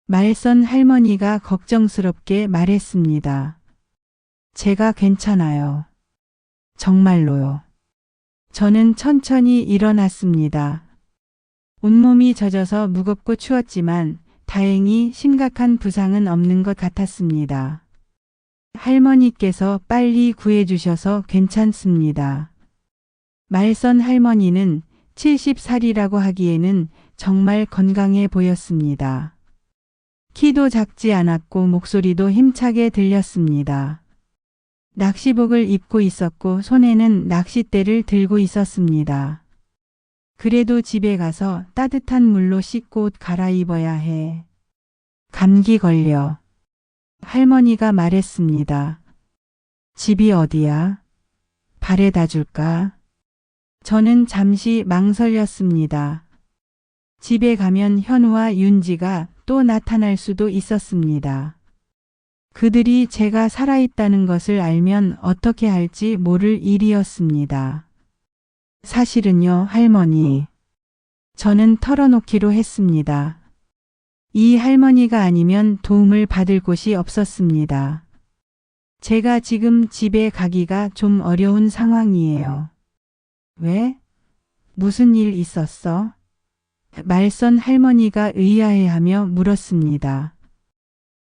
말선 할머니가 걱정스럽게 말했습니다. 제가 괜찮아요. 정말로요. 저는 천천히 일어났습니다. 온몸이 젖어서 무겁고 추웠지만 다행히 심각한 부상은 없는 것 같았습니다. 할머니께서 빨리 구해주셔서 괜찮습니다. 말선 할머니는 70살이라고 하기에는 정말 건강해 보였습니다. 키도 작지 않았고 목소리도 힘차게 들렸습니다. 낚시복을 입고 있었고 손에는 낚싯대를 들고 있었습니다. 그래도 집에 가서 따뜻한 물로 씻고 옷 갈아입어야 해. 감기 걸려. 할머니가 말했습니다. 집이 어디야? 바래다 줄까? 저는 잠시 망설였습니다. 집에 가면 현우와 윤지가 또 나타날 수도 있었습니다. 그들이 제가 살아있다는 것을 알면 어떻게 할지 모를 일이었습니다. 사실은요, 할머니. 저는 털어놓기로 했습니다. 이 할머니가 아니면 도움을 받을 곳이 없었습니다. 제가 지금 집에 가기가 좀 어려운 상황이에요. 왜? 무슨 일 있었어? 말선 할머니가 의아해하며 물었습니다.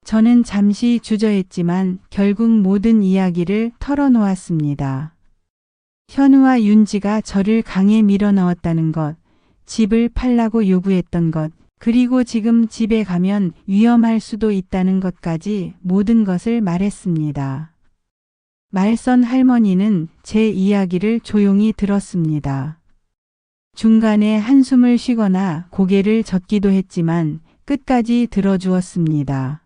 저는 잠시 주저했지만 결국 모든 이야기를 털어놓았습니다. 현우와 윤지가 저를 강에 밀어넣었다는 것, 집을 팔라고 요구했던 것, 그리고 지금 집에 가면 위험할 수도 있다는 것까지 모든 것을 말했습니다. 말선 할머니는 제 이야기를 조용히 들었습니다. 중간에 한숨을 쉬거나 고개를 젓기도 했지만 끝까지 들어주었습니다.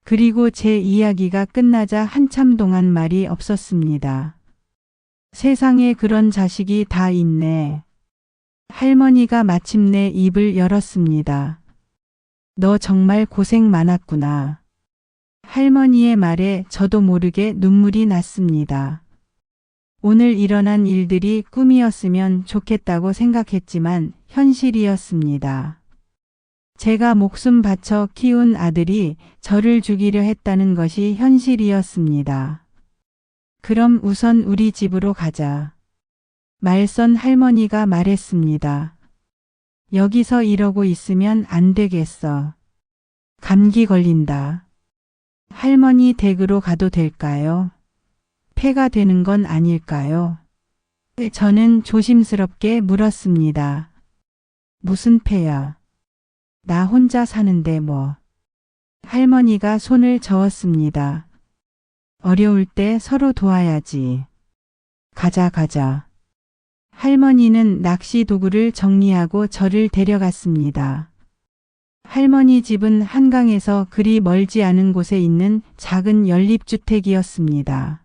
그리고 제 이야기가 끝나자 한참 동안 말이 없었습니다. 세상에 그런 자식이 다 있네. 할머니가 마침내 입을 열었습니다. 너 정말 고생 많았구나. 할머니의 말에 저도 모르게 눈물이 났습니다. 오늘 일어난 일들이 꿈이었으면 좋겠다고 생각했지만 현실이었습니다. 제가 목숨 바쳐 키운 아들이 저를 죽이려 했다는 것이 현실이었습니다. 그럼 우선 우리 집으로 가자. 말선 할머니가 말했습니다. 여기서 이러고 있으면 안 되겠어. 감기 걸린다. 할머니 댁으로 가도 될까요? 폐가 되는 건 아닐까요? 저는 조심스럽게 물었습니다. 무슨 폐야? 나 혼자 사는데 뭐. 할머니가 손을 저었습니다. 어려울 때 서로 도와야지. 가자 가자. 할머니는 낚시 도구를 정리하고 저를 데려갔습니다. 할머니 집은 한강에서 그리 멀지 않은 곳에 있는 작은 연립주택이었습니다.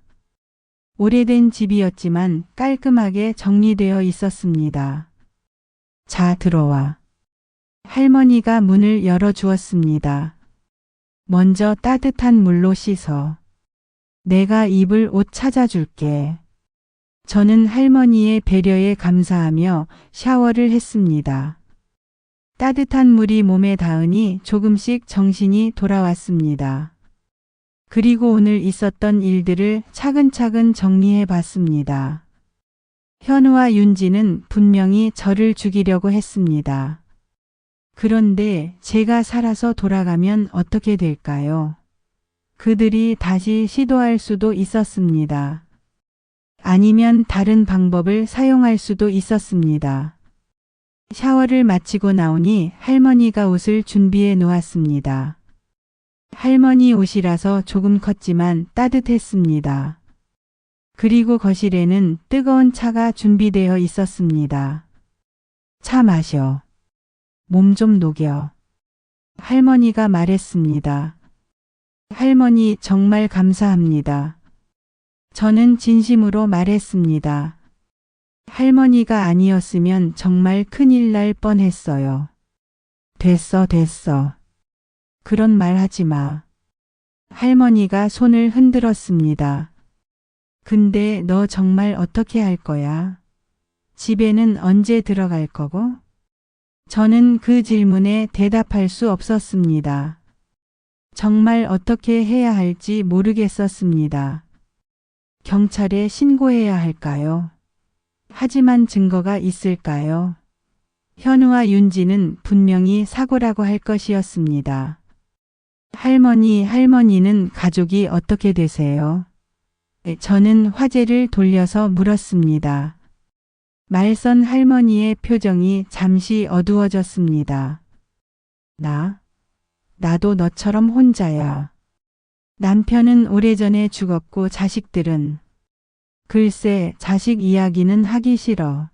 오래된 집이었지만 깔끔하게 정리되어 있었습니다. 자, 들어와. 할머니가 문을 열어주었습니다. 먼저 따뜻한 물로 씻어. 내가 입을 옷 찾아줄게. 저는 할머니의 배려에 감사하며 샤워를 했습니다. 따뜻한 물이 몸에 닿으니 조금씩 정신이 돌아왔습니다. 그리고 오늘 있었던 일들을 차근차근 정리해 봤습니다. 현우와 윤지는 분명히 저를 죽이려고 했습니다. 그런데 제가 살아서 돌아가면 어떻게 될까요? 그들이 다시 시도할 수도 있었습니다. 아니면 다른 방법을 사용할 수도 있었습니다. 샤워를 마치고 나오니 할머니가 옷을 준비해 놓았습니다. 할머니 옷이라서 조금 컸지만 따뜻했습니다. 그리고 거실에는 뜨거운 차가 준비되어 있었습니다. 차 마셔. 몸 좀 녹여. 할머니가 말했습니다. 할머니 정말 감사합니다. 저는 진심으로 말했습니다. 할머니가 아니었으면 정말 큰일 날 뻔했어요. 됐어. 그런 말 하지 마. 할머니가 손을 흔들었습니다. 근데 너 정말 어떻게 할 거야? 집에는 언제 들어갈 거고? 저는 그 질문에 대답할 수 없었습니다. 정말 어떻게 해야 할지 모르겠었습니다. 경찰에 신고해야 할까요? 하지만 증거가 있을까요? 현우와 윤지는 분명히 사고라고 할 것이었습니다. 할머니는 가족이 어떻게 되세요? 저는 화제를 돌려서 물었습니다. 말선 할머니의 표정이 잠시 어두워졌습니다. 나도 너처럼 혼자야. 남편은 오래전에 죽었고 자식들은. 글쎄, 자식 이야기는 하기 싫어.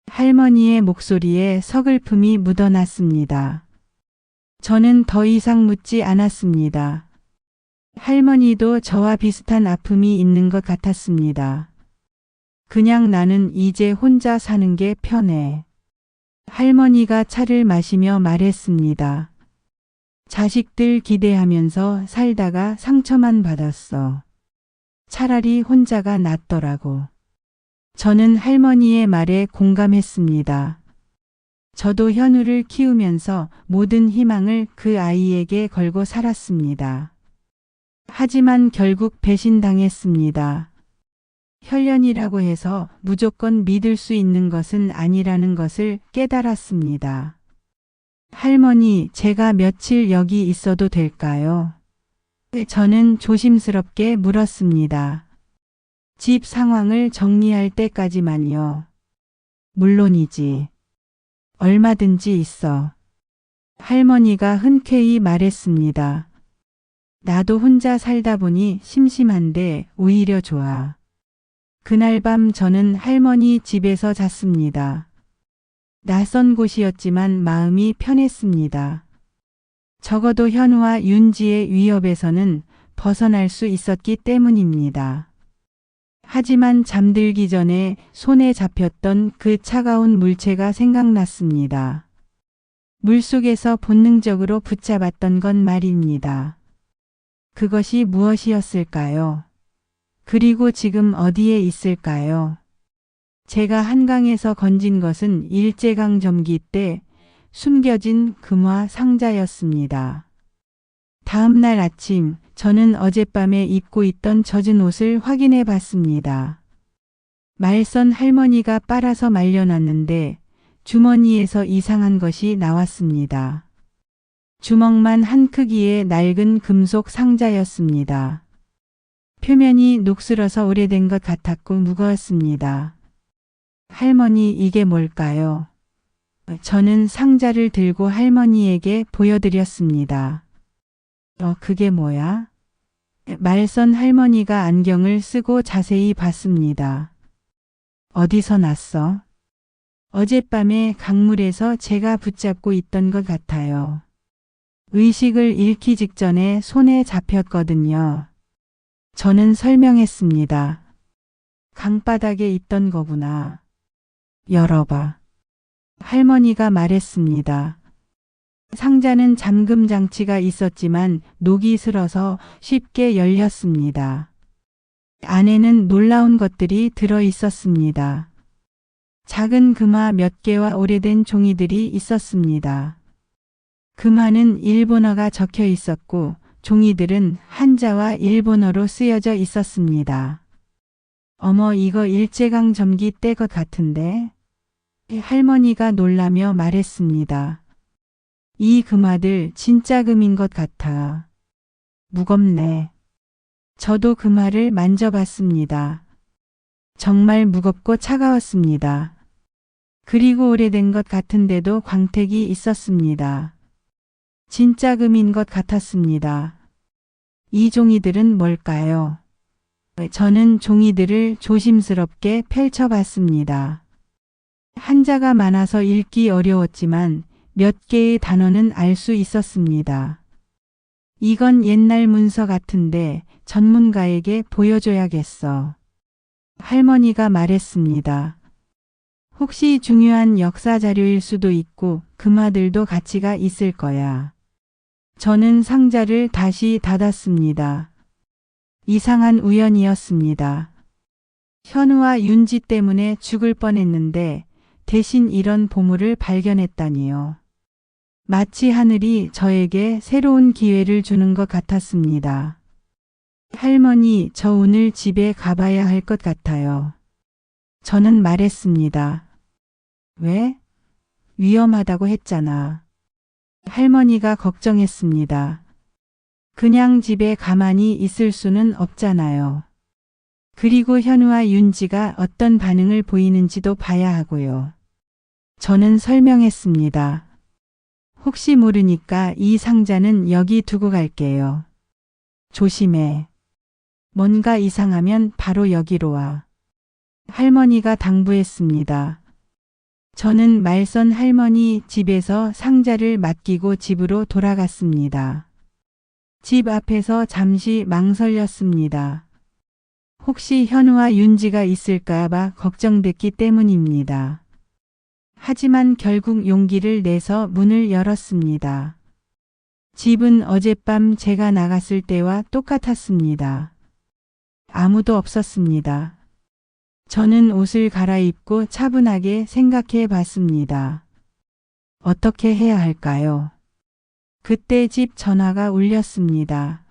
할머니의 목소리에 서글픔이 묻어났습니다. 저는 더 이상 묻지 않았습니다. 할머니도 저와 비슷한 아픔이 있는 것 같았습니다. 그냥 나는 이제 혼자 사는 게 편해. 할머니가 차를 마시며 말했습니다. 자식들 기대하면서 살다가 상처만 받았어. 차라리 혼자가 낫더라고. 저는 할머니의 말에 공감했습니다. 저도 현우를 키우면서 모든 희망을 그 아이에게 걸고 살았습니다. 하지만 결국 배신당했습니다. 혈연이라고 해서 무조건 믿을 수 있는 것은 아니라는 것을 깨달았습니다. 할머니, 제가 며칠 여기 있어도 될까요? 저는 조심스럽게 물었습니다. 집 상황을 정리할 때까지만요. 물론이지. 얼마든지 있어. 할머니가 흔쾌히 말했습니다. 나도 혼자 살다 보니 심심한데 오히려 좋아. 그날 밤 저는 할머니 집에서 잤습니다. 낯선 곳이었지만 마음이 편했습니다. 적어도 현우와 윤지의 위협에서는 벗어날 수 있었기 때문입니다. 하지만 잠들기 전에 손에 잡혔던 그 차가운 물체가 생각났습니다. 물속에서 본능적으로 붙잡았던 건 말입니다. 그것이 무엇이었을까요? 그리고 지금 어디에 있을까요? 제가 한강에서 건진 것은 일제강점기 때 숨겨진 금화 상자였습니다. 다음 날 아침 저는 어젯밤에 입고 있던 젖은 옷을 확인해 봤습니다. 말선 할머니가 빨아서 말려놨는데 주머니에서 이상한 것이 나왔습니다. 주먹만 한 크기의 낡은 금속 상자였습니다. 표면이 녹슬어서 오래된 것 같았고 무거웠습니다. 할머니, 이게 뭘까요? 저는 상자를 들고 할머니에게 보여드렸습니다. 그게 뭐야? 말선 할머니가 안경을 쓰고 자세히 봤습니다. 어디서 났어? 어젯밤에 강물에서 제가 붙잡고 있던 것 같아요. 의식을 잃기 직전에 손에 잡혔거든요. 저는 설명했습니다. 강바닥에 있던 거구나. 열어봐. 할머니가 말했습니다. 상자는 잠금 장치가 있었지만 녹이 슬어서 쉽게 열렸습니다. 안에는 놀라운 것들이 들어 있었습니다. 작은 금화 몇 개와 오래된 종이들이 있었습니다. 금화는 일본어가 적혀 있었고 종이들은 한자와 일본어로 쓰여져 있었습니다. 어머, 이거 일제강점기 때 것 같은데? 할머니가 놀라며 말했습니다. 이 금화들 진짜 금인 것 같아. 무겁네. 저도 그 말을 만져봤습니다. 정말 무겁고 차가웠습니다. 그리고 오래된 것 같은데도 광택이 있었습니다. 진짜 금인 것 같았습니다. 이 종이들은 뭘까요? 저는 종이들을 조심스럽게 펼쳐봤습니다. 한자가 많아서 읽기 어려웠지만 몇 개의 단어는 알 수 있었습니다. 이건 옛날 문서 같은데 전문가에게 보여줘야겠어. 할머니가 말했습니다. 혹시 중요한 역사 자료일 수도 있고 금화들도 가치가 있을 거야. 저는 상자를 다시 닫았습니다. 이상한 우연이었습니다. 현우와 윤지 때문에 죽을 뻔했는데 대신 이런 보물을 발견했다니요. 마치 하늘이 저에게 새로운 기회를 주는 것 같았습니다. 할머니, 저 오늘 집에 가봐야 할 것 같아요. 저는 말했습니다. 왜? 위험하다고 했잖아. 할머니가 걱정했습니다. 그냥 집에 가만히 있을 수는 없잖아요. 그리고 현우와 윤지가 어떤 반응을 보이는지도 봐야 하고요. 저는 설명했습니다. 혹시 모르니까 이 상자는 여기 두고 갈게요. 조심해. 뭔가 이상하면 바로 여기로 와. 할머니가 당부했습니다. 저는 말선 할머니 집에서 상자를 맡기고 집으로 돌아갔습니다. 집 앞에서 잠시 망설였습니다. 혹시 현우와 윤지가 있을까 봐 걱정됐기 때문입니다. 하지만 결국 용기를 내서 문을 열었습니다. 집은 어젯밤 제가 나갔을 때와 똑같았습니다. 아무도 없었습니다. 저는 옷을 갈아입고 차분하게 생각해 봤습니다. 어떻게 해야 할까요? 그때 집 전화가 울렸습니다.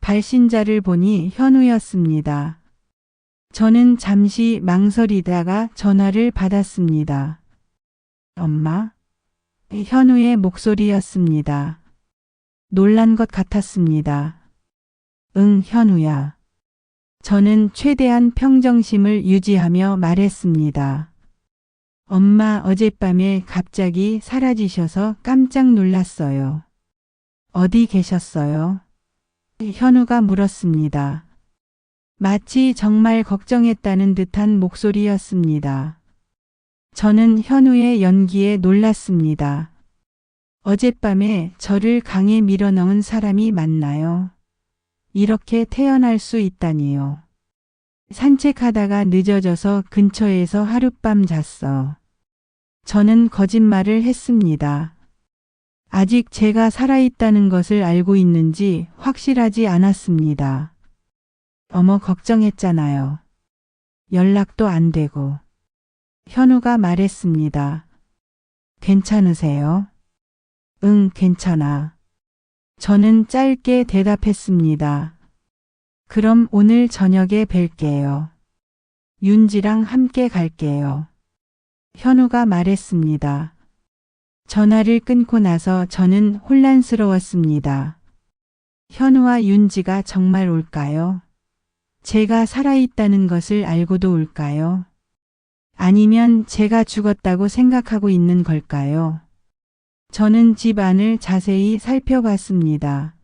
발신자를 보니 현우였습니다. 저는 잠시 망설이다가 전화를 받았습니다. 엄마? 현우의 목소리였습니다. 놀란 것 같았습니다. 응, 현우야. 저는 최대한 평정심을 유지하며 말했습니다. 엄마, 어젯밤에 갑자기 사라지셔서 깜짝 놀랐어요. 어디 계셨어요? 현우가 물었습니다. 마치 정말 걱정했다는 듯한 목소리였습니다. 저는 현우의 연기에 놀랐습니다. 어젯밤에 저를 강에 밀어넣은 사람이 맞나요? 이렇게 태어날 수 있다니요. 산책하다가 늦어져서 근처에서 하룻밤 잤어. 저는 거짓말을 했습니다. 아직 제가 살아있다는 것을 알고 있는지 확실하지 않았습니다. 어머, 걱정했잖아요. 연락도 안 되고. 현우가 말했습니다. 괜찮으세요? 응, 괜찮아. 저는 짧게 대답했습니다. 그럼 오늘 저녁에 뵐게요. 윤지랑 함께 갈게요. 현우가 말했습니다. 전화를 끊고 나서 저는 혼란스러웠습니다. 현우와 윤지가 정말 올까요? 제가 살아있다는 것을 알고도 올까요? 아니면 제가 죽었다고 생각하고 있는 걸까요? 저는 집 안을 자세히 살펴봤습니다.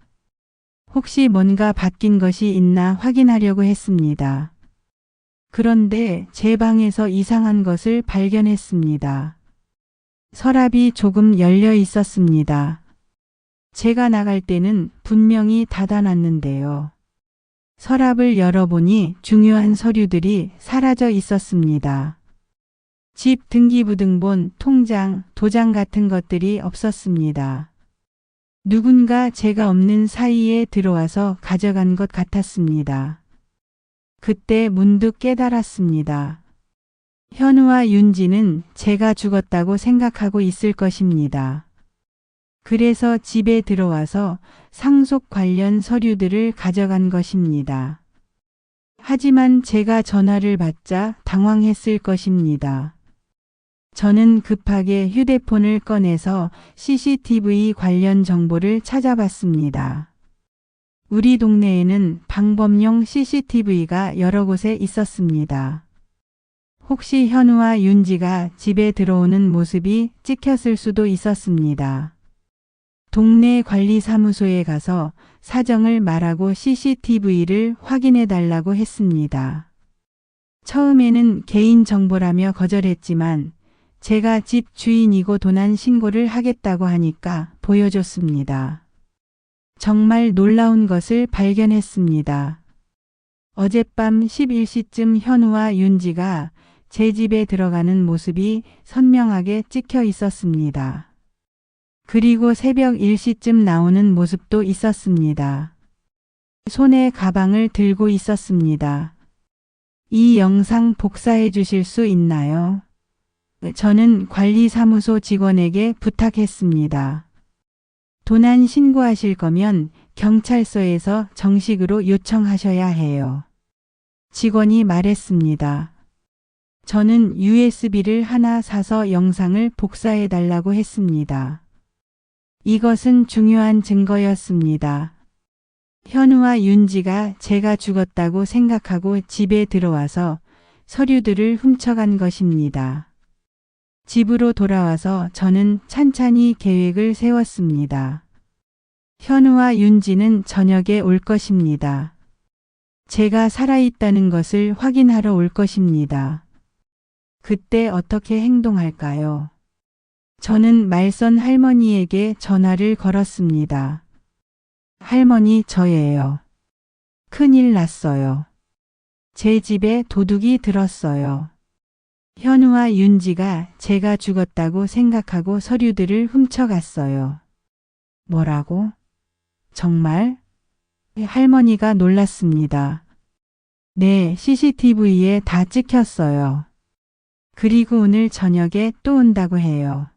혹시 뭔가 바뀐 것이 있나 확인하려고 했습니다. 그런데 제 방에서 이상한 것을 발견했습니다. 서랍이 조금 열려 있었습니다. 제가 나갈 때는 분명히 닫아놨는데요. 서랍을 열어보니 중요한 서류들이 사라져 있었습니다. 집 등기부등본, 통장, 도장 같은 것들이 없었습니다. 누군가 제가 없는 사이에 들어와서 가져간 것 같았습니다. 그때 문득 깨달았습니다. 현우와 윤지는 제가 죽었다고 생각하고 있을 것입니다. 그래서 집에 들어와서 상속 관련 서류들을 가져간 것입니다. 하지만 제가 전화를 받자 당황했을 것입니다. 저는 급하게 휴대폰을 꺼내서 CCTV 관련 정보를 찾아봤습니다. 우리 동네에는 방범용 CCTV가 여러 곳에 있었습니다. 혹시 현우와 윤지가 집에 들어오는 모습이 찍혔을 수도 있었습니다. 동네 관리사무소에 가서 사정을 말하고 CCTV를 확인해 달라고 했습니다. 처음에는 개인정보라며 거절했지만 제가 집 주인이고 도난 신고를 하겠다고 하니까 보여줬습니다. 정말 놀라운 것을 발견했습니다. 어젯밤 11시쯤 현우와 윤지가 제 집에 들어가는 모습이 선명하게 찍혀 있었습니다. 그리고 새벽 1시쯤 나오는 모습도 있었습니다. 손에 가방을 들고 있었습니다. 이 영상 복사해 주실 수 있나요? 저는 관리사무소 직원에게 부탁했습니다. 도난 신고하실 거면 경찰서에서 정식으로 요청하셔야 해요. 직원이 말했습니다. 저는 USB를 하나 사서 영상을 복사해 달라고 했습니다. 이것은 중요한 증거였습니다. 현우와 윤지가 제가 죽었다고 생각하고 집에 들어와서 서류들을 훔쳐간 것입니다. 집으로 돌아와서 저는 찬찬히 계획을 세웠습니다. 현우와 윤지는 저녁에 올 것입니다. 제가 살아있다는 것을 확인하러 올 것입니다. 그때 어떻게 행동할까요? 저는 말선 할머니에게 전화를 걸었습니다. 할머니, 저예요. 큰일 났어요. 제 집에 도둑이 들었어요. 현우와 윤지가 제가 죽었다고 생각하고 서류들을 훔쳐갔어요. 뭐라고? 정말? 할머니가 놀랐습니다. 네, CCTV에 다 찍혔어요. 그리고 오늘 저녁에 또 온다고 해요.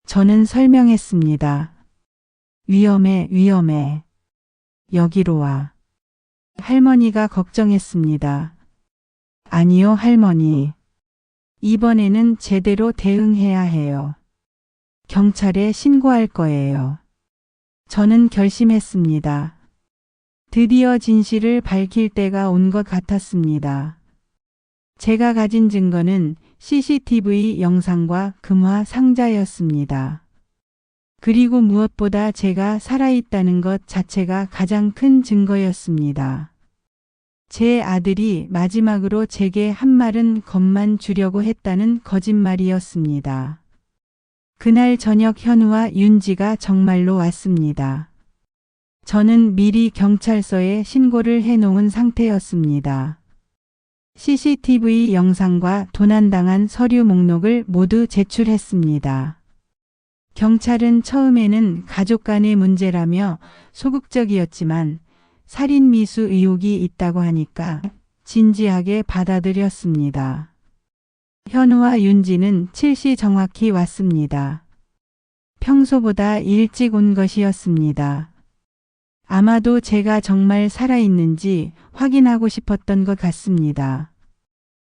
저는 설명했습니다. 위험해, 위험해. 여기로 와. 할머니가 걱정했습니다. 아니요, 할머니. 이번에는 제대로 대응해야 해요. 경찰에 신고할 거예요. 저는 결심했습니다. 드디어 진실을 밝힐 때가 온 것 같았습니다. 제가 가진 증거는 CCTV 영상과 금화 상자였습니다. 그리고 무엇보다 제가 살아있다는 것 자체가 가장 큰 증거였습니다. 제 아들이 마지막으로 제게 한 말은 겁만 주려고 했다는 거짓말이었습니다. 그날 저녁 현우와 윤지가 정말로 왔습니다. 저는 미리 경찰서에 신고를 해놓은 상태였습니다. CCTV 영상과 도난당한 서류 목록을 모두 제출했습니다. 경찰은 처음에는 가족 간의 문제라며 소극적이었지만 살인미수 의혹이 있다고 하니까 진지하게 받아들였습니다. 현우와 윤지는 7시 정확히 왔습니다. 평소보다 일찍 온 것이었습니다. 아마도 제가 정말 살아있는지 확인하고 싶었던 것 같습니다.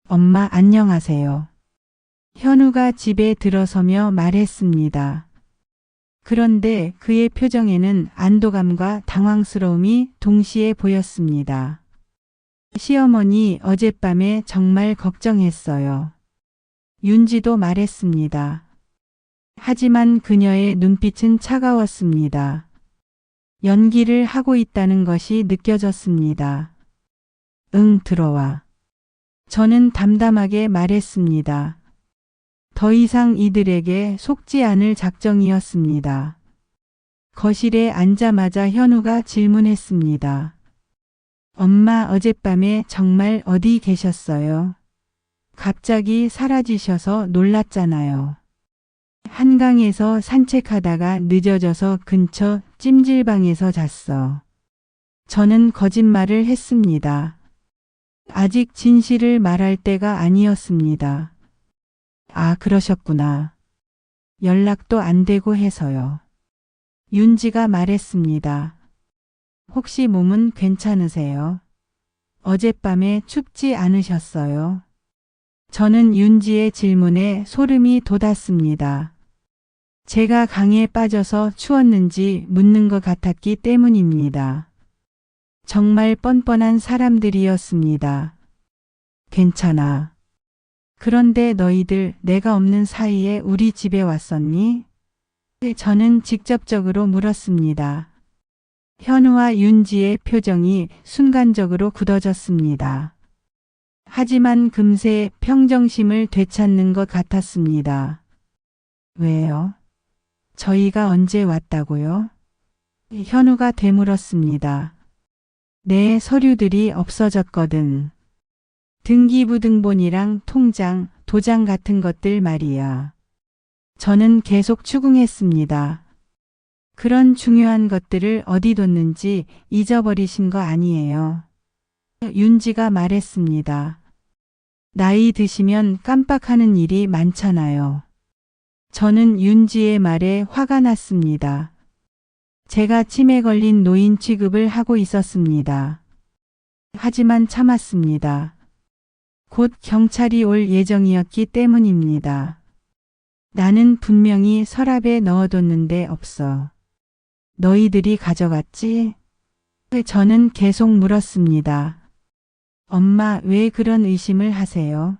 엄마, 안녕하세요. 현우가 집에 들어서며 말했습니다. 그런데 그의 표정에는 안도감과 당황스러움이 동시에 보였습니다. 시어머니, 어젯밤에 정말 걱정했어요. 윤지도 말했습니다. 하지만 그녀의 눈빛은 차가웠습니다. 연기를 하고 있다는 것이 느껴졌습니다. 응, 들어와. 저는 담담하게 말했습니다. 더 이상 이들에게 속지 않을 작정이었습니다. 거실에 앉자마자 현우가 질문했습니다. 엄마, 어젯밤에 정말 어디 계셨어요? 갑자기 사라지셔서 놀랐잖아요. 한강에서 산책하다가 늦어져서 근처 찜질방에서 잤어. 저는 거짓말을 했습니다. 아직 진실을 말할 때가 아니었습니다. 아, 그러셨구나. 연락도 안 되고 해서요. 윤지가 말했습니다. 혹시 몸은 괜찮으세요? 어젯밤에 춥지 않으셨어요? 저는 윤지의 질문에 소름이 돋았습니다. 제가 강에 빠져서 추웠는지 묻는 것 같았기 때문입니다. 정말 뻔뻔한 사람들이었습니다. 괜찮아. 그런데 너희들 내가 없는 사이에 우리 집에 왔었니? 저는 직접적으로 물었습니다. 현우와 윤지의 표정이 순간적으로 굳어졌습니다. 하지만 금세 평정심을 되찾는 것 같았습니다. 왜요? 저희가 언제 왔다고요? 현우가 되물었습니다. 내 서류들이 없어졌거든. 등기부등본이랑 통장, 도장 같은 것들 말이야. 저는 계속 추궁했습니다. 그런 중요한 것들을 어디 뒀는지 잊어버리신 거 아니에요. 윤지가 말했습니다. 나이 드시면 깜빡하는 일이 많잖아요. 저는 윤지의 말에 화가 났습니다. 제가 치매 걸린 노인 취급을 하고 있었습니다. 하지만 참았습니다. 곧 경찰이 올 예정이었기 때문입니다. 나는 분명히 서랍에 넣어뒀는데 없어. 너희들이 가져갔지? 저는 계속 물었습니다. 엄마, 왜 그런 의심을 하세요?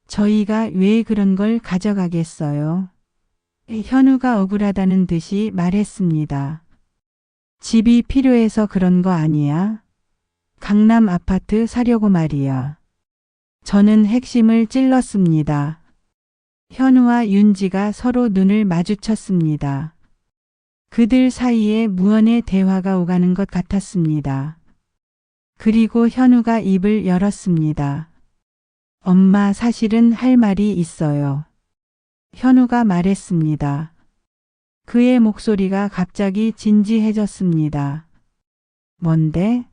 저희가 왜 그런 걸 가져가겠어요? 현우가 억울하다는 듯이 말했습니다. 집이 필요해서 그런 거 아니야? 강남 아파트 사려고 말이야. 저는 핵심을 찔렀습니다. 현우와 윤지가 서로 눈을 마주쳤습니다. 그들 사이에 무언의 대화가 오가는 것 같았습니다. 그리고 현우가 입을 열었습니다. 엄마, 사실은 할 말이 있어요. 현우가 말했습니다. 그의 목소리가 갑자기 진지해졌습니다. 뭔데?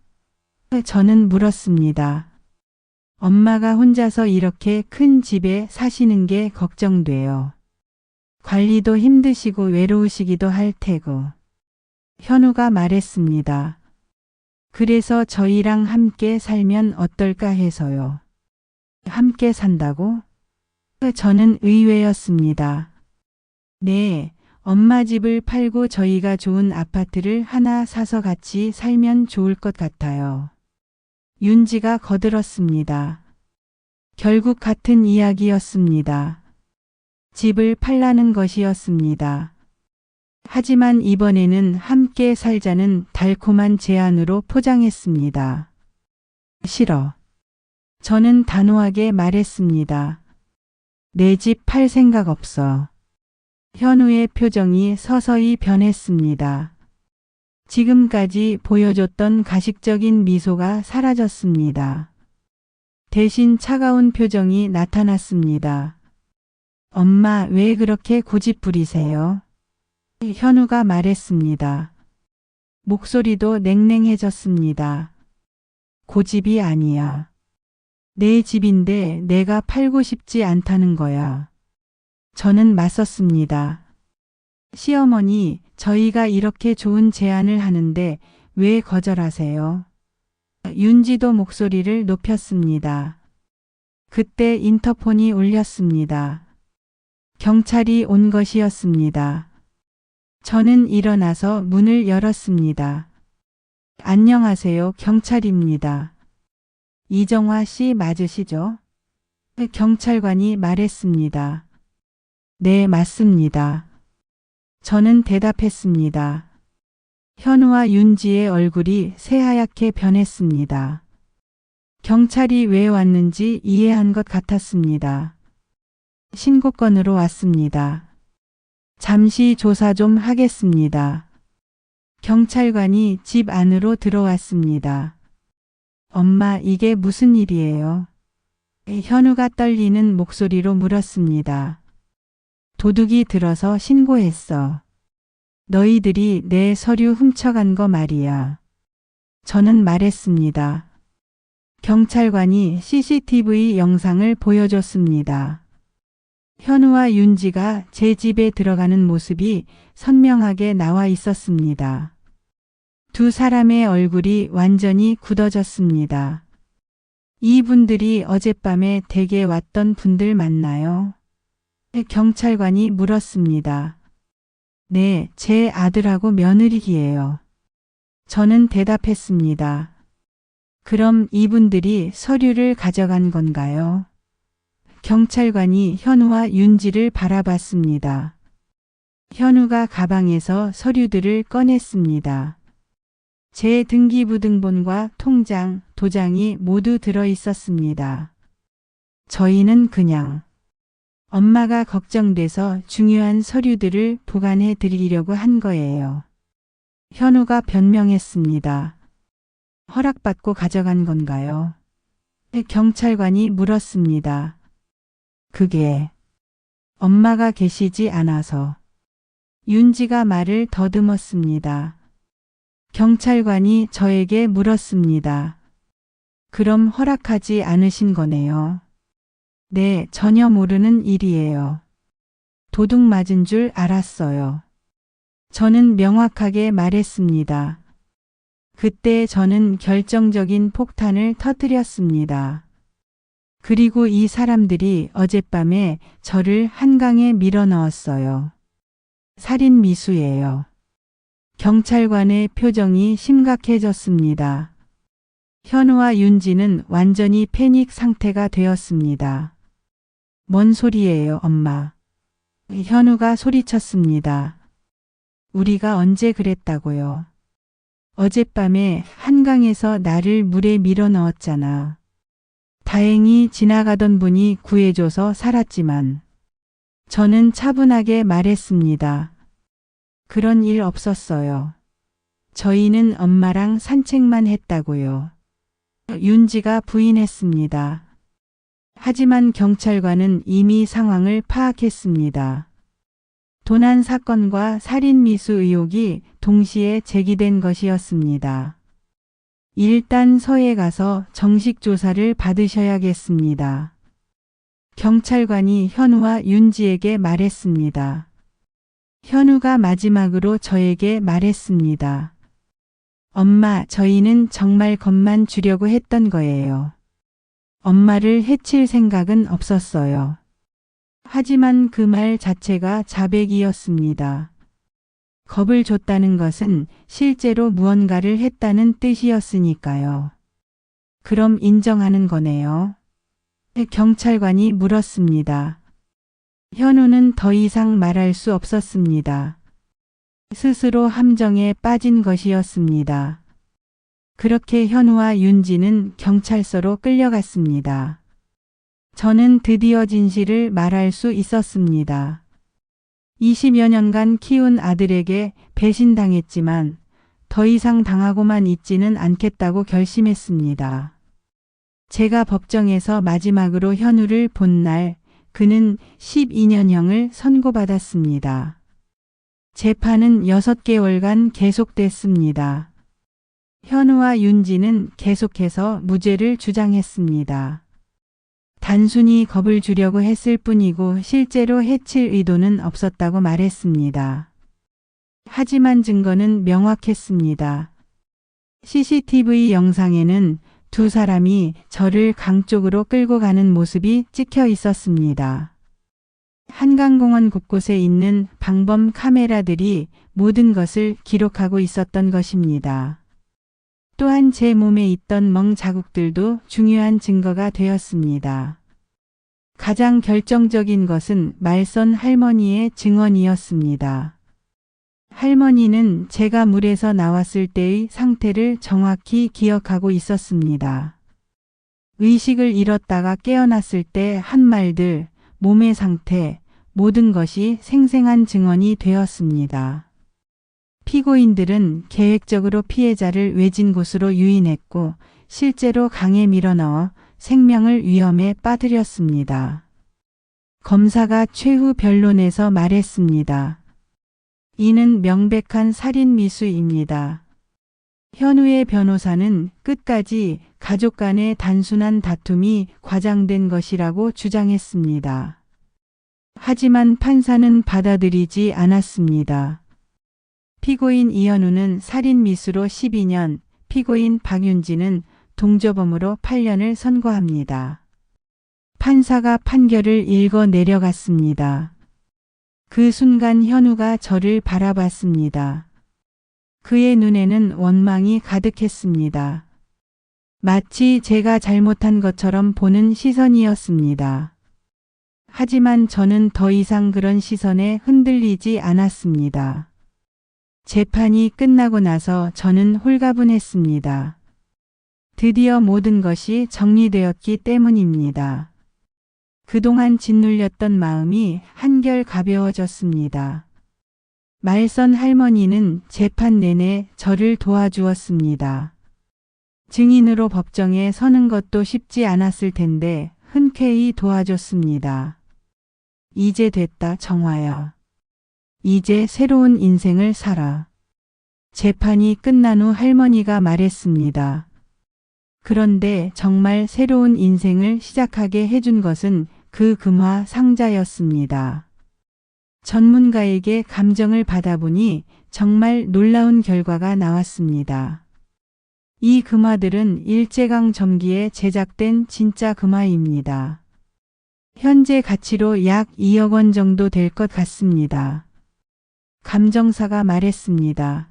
저는 물었습니다. 엄마가 혼자서 이렇게 큰 집에 사시는 게 걱정돼요. 관리도 힘드시고 외로우시기도 할 테고. 현우가 말했습니다. 그래서 저희랑 함께 살면 어떨까 해서요. 함께 산다고? 저는 의외였습니다. 네, 엄마 집을 팔고 저희가 좋은 아파트를 하나 사서 같이 살면 좋을 것 같아요. 윤지가 거들었습니다. 결국 같은 이야기였습니다. 집을 팔라는 것이었습니다. 하지만 이번에는 함께 살자는 달콤한 제안으로 포장했습니다. 싫어. 저는 단호하게 말했습니다. 내 집 팔 생각 없어. 현우의 표정이 서서히 변했습니다. 지금까지 보여줬던 가식적인 미소가 사라졌습니다. 대신 차가운 표정이 나타났습니다. 엄마, 왜 그렇게 고집부리세요? 현우가 말했습니다. 목소리도 냉랭해졌습니다. 고집이 아니야. 내 집인데 내가 팔고 싶지 않다는 거야. 저는 맞섰습니다. 시어머니, 저희가 이렇게 좋은 제안을 하는데 왜 거절하세요? 윤지도 목소리를 높였습니다. 그때 인터폰이 울렸습니다. 경찰이 온 것이었습니다. 저는 일어나서 문을 열었습니다. 안녕하세요, 경찰입니다. 이정화 씨 맞으시죠? 경찰관이 말했습니다. 네, 맞습니다. 저는 대답했습니다. 현우와 윤지의 얼굴이 새하얗게 변했습니다. 경찰이 왜 왔는지 이해한 것 같았습니다. 신고건으로 왔습니다. 잠시 조사 좀 하겠습니다. 경찰관이 집 안으로 들어왔습니다. 엄마, 이게 무슨 일이에요? 현우가 떨리는 목소리로 물었습니다. 도둑이 들어서 신고했어. 너희들이 내 서류 훔쳐간 거 말이야. 저는 말했습니다. 경찰관이 CCTV 영상을 보여줬습니다. 현우와 윤지가 제 집에 들어가는 모습이 선명하게 나와 있었습니다. 두 사람의 얼굴이 완전히 굳어졌습니다. 이분들이 어젯밤에 댁에 왔던 분들 맞나요? 경찰관이 물었습니다. 네, 제 아들하고 며느리예요. 저는 대답했습니다. 그럼 이분들이 서류를 가져간 건가요? 경찰관이 현우와 윤지를 바라봤습니다. 현우가 가방에서 서류들을 꺼냈습니다. 제 등기부등본과 통장, 도장이 모두 들어 있었습니다. 저희는 그냥 엄마가 걱정돼서 중요한 서류들을 보관해 드리려고 한 거예요. 현우가 변명했습니다. 허락받고 가져간 건가요? 경찰관이 물었습니다. 그게 엄마가 계시지 않아서. 윤지가 말을 더듬었습니다. 경찰관이 저에게 물었습니다. 그럼 허락하지 않으신 거네요. 네, 전혀 모르는 일이에요. 도둑 맞은 줄 알았어요. 저는 명확하게 말했습니다. 그때 저는 결정적인 폭탄을 터뜨렸습니다. 그리고 이 사람들이 어젯밤에 저를 한강에 밀어 넣었어요. 살인 미수예요. 경찰관의 표정이 심각해졌습니다. 현우와 윤지는 완전히 패닉 상태가 되었습니다. 뭔 소리예요, 엄마? 현우가 소리쳤습니다. 우리가 언제 그랬다고요? 어젯밤에 한강에서 나를 물에 밀어 넣었잖아. 다행히 지나가던 분이 구해줘서 살았지만 저는 차분하게 말했습니다. 그런 일 없었어요. 저희는 엄마랑 산책만 했다고요. 윤지가 부인했습니다. 하지만 경찰관은 이미 상황을 파악했습니다. 도난 사건과 살인 미수 의혹이 동시에 제기된 것이었습니다. 일단 서에 가서 정식 조사를 받으셔야겠습니다. 경찰관이 현우와 윤지에게 말했습니다. 현우가 마지막으로 저에게 말했습니다. 엄마, 저희는 정말 겁만 주려고 했던 거예요. 엄마를 해칠 생각은 없었어요. 하지만 그 말 자체가 자백이었습니다. 겁을 줬다는 것은 실제로 무언가를 했다는 뜻이었으니까요. 그럼 인정하는 거네요. 경찰관이 물었습니다. 현우는 더 이상 말할 수 없었습니다. 스스로 함정에 빠진 것이었습니다. 그렇게 현우와 윤지는 경찰서로 끌려갔습니다. 저는 드디어 진실을 말할 수 있었습니다. 20여 년간 키운 아들에게 배신당했지만 더 이상 당하고만 있지는 않겠다고 결심했습니다. 제가 법정에서 마지막으로 현우를 본 날 그는 12년형을 선고받았습니다. 재판은 6개월간 계속됐습니다. 현우와 윤지는 계속해서 무죄를 주장했습니다. 단순히 겁을 주려고 했을 뿐이고 실제로 해칠 의도는 없었다고 말했습니다. 하지만 증거는 명확했습니다. CCTV 영상에는 두 사람이 저를 강 쪽으로 끌고 가는 모습이 찍혀 있었습니다. 한강공원 곳곳에 있는 방범 카메라들이 모든 것을 기록하고 있었던 것입니다. 또한 제 몸에 있던 멍 자국들도 중요한 증거가 되었습니다. 가장 결정적인 것은 말선 할머니의 증언이었습니다. 할머니는 제가 물에서 나왔을 때의 상태를 정확히 기억하고 있었습니다. 의식을 잃었다가 깨어났을 때 한 말들, 몸의 상태, 모든 것이 생생한 증언이 되었습니다. 피고인들은 계획적으로 피해자를 외진 곳으로 유인했고 실제로 강에 밀어넣어 생명을 위험에 빠뜨렸습니다. 검사가 최후 변론에서 말했습니다. 이는 명백한 살인 미수입니다. 현우의 변호사는 끝까지 가족 간의 단순한 다툼이 과장된 것이라고 주장했습니다. 하지만 판사는 받아들이지 않았습니다. 피고인 이현우는 살인 미수로 12년, 피고인 박윤지는 동조범으로 8년을 선고합니다. 판사가 판결을 읽어 내려갔습니다. 그 순간 현우가 저를 바라봤습니다. 그의 눈에는 원망이 가득했습니다. 마치 제가 잘못한 것처럼 보는 시선이었습니다. 하지만 저는 더 이상 그런 시선에 흔들리지 않았습니다. 재판이 끝나고 나서 저는 홀가분했습니다. 드디어 모든 것이 정리되었기 때문입니다. 그동안 짓눌렸던 마음이 한결 가벼워졌습니다. 말선 할머니는 재판 내내 저를 도와주었습니다. 증인으로 법정에 서는 것도 쉽지 않았을 텐데 흔쾌히 도와줬습니다. 이제 됐다, 정화야. 이제 새로운 인생을 살아. 재판이 끝난 후 할머니가 말했습니다. 그런데 정말 새로운 인생을 시작하게 해준 것은 그 금화 상자였습니다. 전문가에게 감정을 받아보니 정말 놀라운 결과가 나왔습니다. 이 금화들은 일제강 점기에 제작된 진짜 금화입니다. 현재 가치로 약 2억 원 정도 될 것 같습니다. 감정사가 말했습니다.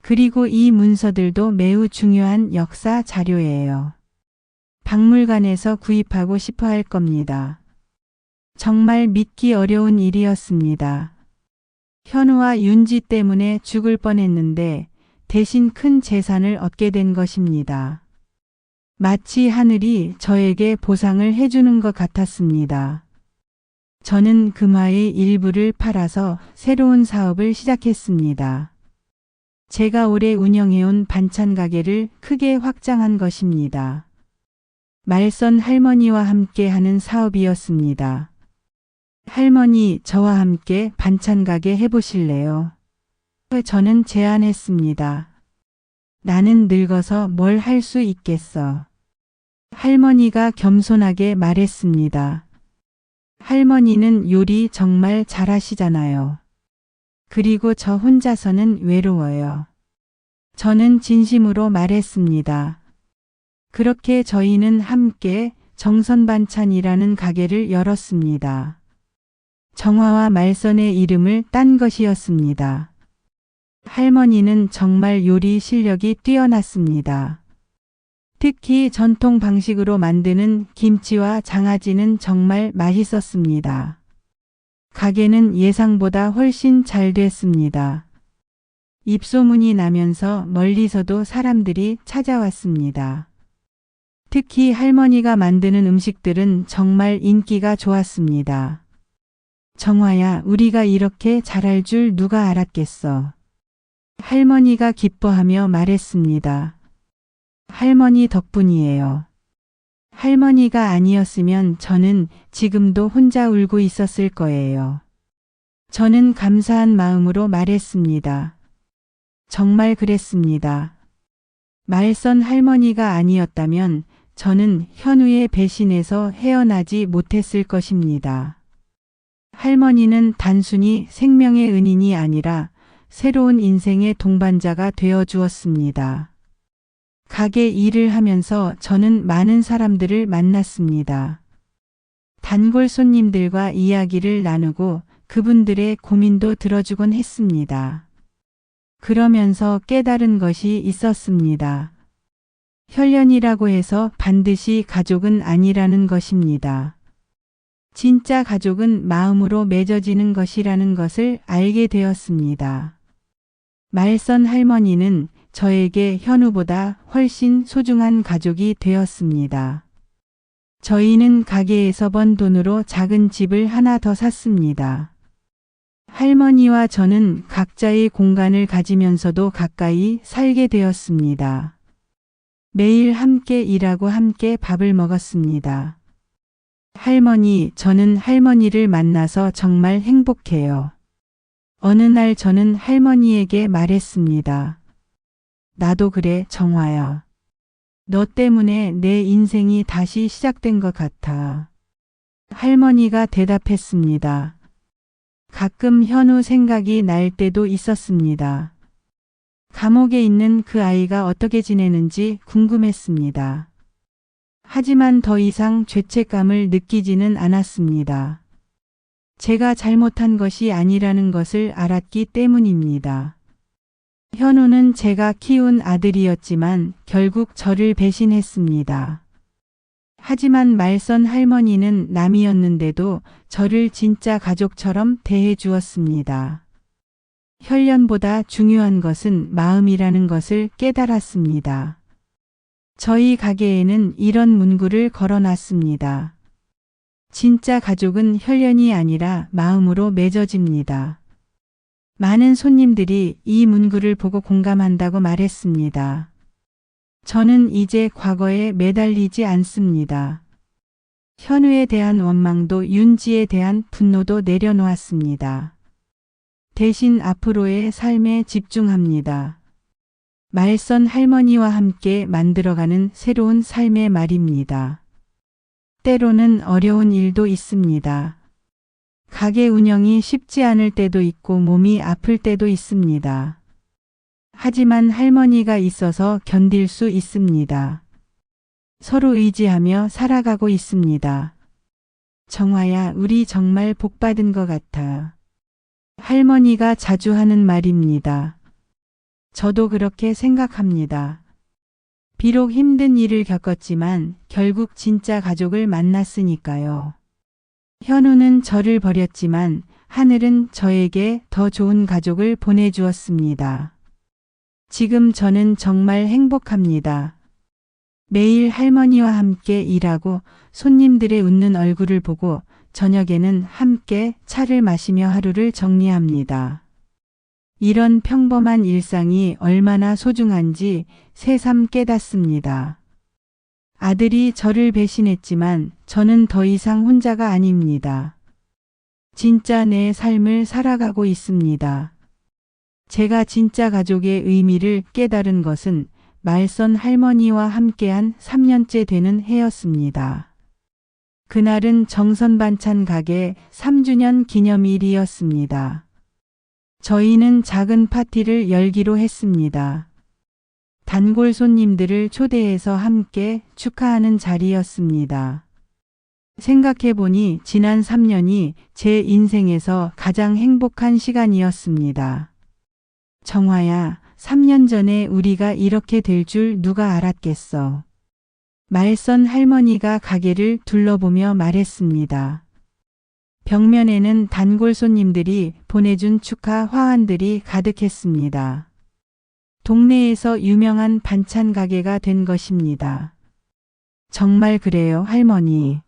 그리고 이 문서들도 매우 중요한 역사 자료예요. 박물관에서 구입하고 싶어 할 겁니다. 정말 믿기 어려운 일이었습니다. 현우와 윤지 때문에 죽을 뻔했는데 대신 큰 재산을 얻게 된 것입니다. 마치 하늘이 저에게 보상을 해주는 것 같았습니다. 저는 금화의 일부를 팔아서 새로운 사업을 시작했습니다. 제가 오래 운영해온 반찬 가게를 크게 확장한 것입니다. 말선 할머니와 함께 하는 사업이었습니다. 할머니, 저와 함께 반찬 가게 해보실래요? 저는 제안했습니다. 나는 늙어서 뭘 할 수 있겠어. 할머니가 겸손하게 말했습니다. 할머니는 요리 정말 잘하시잖아요. 그리고 저 혼자서는 외로워요. 저는 진심으로 말했습니다. 그렇게 저희는 함께 정선반찬이라는 가게를 열었습니다. 정화와 말선의 이름을 딴 것이었습니다. 할머니는 정말 요리 실력이 뛰어났습니다. 특히 전통 방식으로 만드는 김치와 장아찌는 정말 맛있었습니다. 가게는 예상보다 훨씬 잘 됐습니다. 입소문이 나면서 멀리서도 사람들이 찾아왔습니다. 특히 할머니가 만드는 음식들은 정말 인기가 좋았습니다. 정화야, 우리가 이렇게 잘할 줄 누가 알았겠어. 할머니가 기뻐하며 말했습니다. 할머니 덕분이에요. 할머니가 아니었으면 저는 지금도 혼자 울고 있었을 거예요. 저는 감사한 마음으로 말했습니다. 정말 그랬습니다. 말선 할머니가 아니었다면 저는 현우의 배신에서 헤어나지 못했을 것입니다. 할머니는 단순히 생명의 은인이 아니라 새로운 인생의 동반자가 되어 주었습니다. 가게 일을 하면서 저는 많은 사람들을 만났습니다. 단골 손님들과 이야기를 나누고 그분들의 고민도 들어주곤 했습니다. 그러면서 깨달은 것이 있었습니다. 혈연이라고 해서 반드시 가족은 아니라는 것입니다. 진짜 가족은 마음으로 맺어지는 것이라는 것을 알게 되었습니다. 말선 할머니는 저에게 현우보다 훨씬 소중한 가족이 되었습니다. 저희는 가게에서 번 돈으로 작은 집을 하나 더 샀습니다. 할머니와 저는 각자의 공간을 가지면서도 가까이 살게 되었습니다. 매일 함께 일하고 함께 밥을 먹었습니다. 할머니, 저는 할머니를 만나서 정말 행복해요. 어느 날 저는 할머니에게 말했습니다. 나도 그래, 정화야. 너 때문에 내 인생이 다시 시작된 것 같아. 할머니가 대답했습니다. 가끔 현우 생각이 날 때도 있었습니다. 감옥에 있는 그 아이가 어떻게 지내는지 궁금했습니다. 하지만 더 이상 죄책감을 느끼지는 않았습니다. 제가 잘못한 것이 아니라는 것을 알았기 때문입니다. 현우는 제가 키운 아들이었지만 결국 저를 배신했습니다. 하지만 말선 할머니는 남이었는데도 저를 진짜 가족처럼 대해 주었습니다. 혈연보다 중요한 것은 마음이라는 것을 깨달았습니다. 저희 가게에는 이런 문구를 걸어놨습니다. 진짜 가족은 혈연이 아니라 마음으로 맺어집니다. 많은 손님들이 이 문구를 보고 공감한다고 말했습니다. 저는 이제 과거에 매달리지 않습니다. 현우에 대한 원망도 윤지에 대한 분노도 내려놓았습니다. 대신 앞으로의 삶에 집중합니다. 말선 할머니와 함께 만들어가는 새로운 삶의 말입니다. 때로는 어려운 일도 있습니다. 가게 운영이 쉽지 않을 때도 있고 몸이 아플 때도 있습니다. 하지만 할머니가 있어서 견딜 수 있습니다. 서로 의지하며 살아가고 있습니다. 정화야, 우리 정말 복받은 것 같아. 할머니가 자주 하는 말입니다. 저도 그렇게 생각합니다. 비록 힘든 일을 겪었지만 결국 진짜 가족을 만났으니까요. 현우는 저를 버렸지만 하늘은 저에게 더 좋은 가족을 보내주었습니다. 지금 저는 정말 행복합니다. 매일 할머니와 함께 일하고 손님들의 웃는 얼굴을 보고 저녁에는 함께 차를 마시며 하루를 정리합니다. 이런 평범한 일상이 얼마나 소중한지 새삼 깨닫습니다. 아들이 저를 배신했지만 저는 더 이상 혼자가 아닙니다. 진짜 내 삶을 살아가고 있습니다. 제가 진짜 가족의 의미를 깨달은 것은 말선 할머니와 함께한 3년째 되는 해였습니다. 그날은 정선반찬 가게 3주년 기념일이었습니다. 저희는 작은 파티를 열기로 했습니다. 단골 손님들을 초대해서 함께 축하하는 자리였습니다. 생각해보니 지난 3년이 제 인생에서 가장 행복한 시간이었습니다. 정화야, 3년 전에 우리가 이렇게 될 줄 누가 알았겠어. 말선 할머니가 가게를 둘러보며 말했습니다. 벽면에는 단골 손님들이 보내준 축하 화환들이 가득했습니다. 동네에서 유명한 반찬 가게가 된 것입니다. 정말 그래요, 할머니.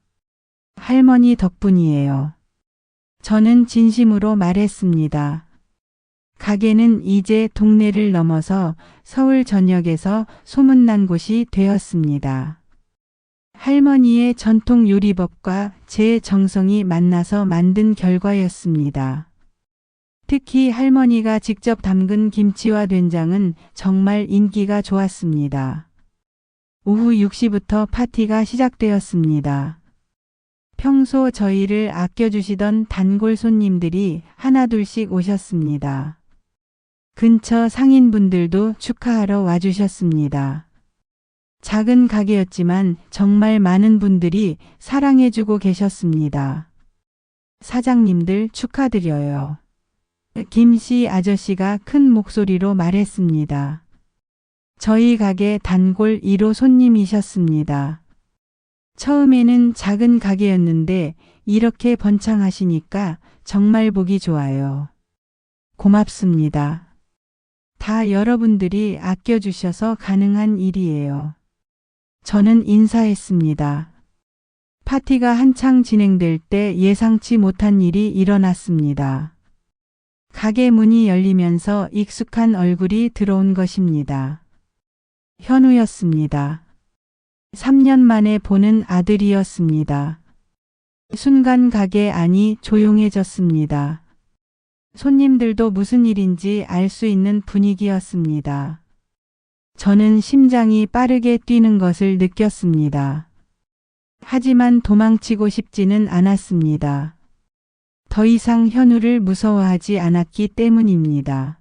할머니 덕분이에요. 저는 진심으로 말했습니다. 가게는 이제 동네를 넘어서 서울 전역에서 소문난 곳이 되었습니다. 할머니의 전통 요리법과 제 정성이 만나서 만든 결과였습니다. 특히 할머니가 직접 담근 김치와 된장은 정말 인기가 좋았습니다. 오후 6시부터 파티가 시작되었습니다. 평소 저희를 아껴주시던 단골 손님들이 하나둘씩 오셨습니다. 근처 상인분들도 축하하러 와주셨습니다. 작은 가게였지만 정말 많은 분들이 사랑해주고 계셨습니다. 사장님들 축하드려요. 김씨 아저씨가 큰 목소리로 말했습니다. 저희 가게 단골 1호 손님이셨습니다. 처음에는 작은 가게였는데 이렇게 번창하시니까 정말 보기 좋아요. 고맙습니다. 다 여러분들이 아껴주셔서 가능한 일이에요. 저는 인사했습니다. 파티가 한창 진행될 때 예상치 못한 일이 일어났습니다. 가게 문이 열리면서 익숙한 얼굴이 들어온 것입니다. 현우였습니다. 3년 만에 보는 아들이었습니다. 순간 가게 안이 조용해졌습니다. 손님들도 무슨 일인지 알 수 있는 분위기였습니다. 저는 심장이 빠르게 뛰는 것을 느꼈습니다. 하지만 도망치고 싶지는 않았습니다. 더 이상 현우를 무서워하지 않았기 때문입니다.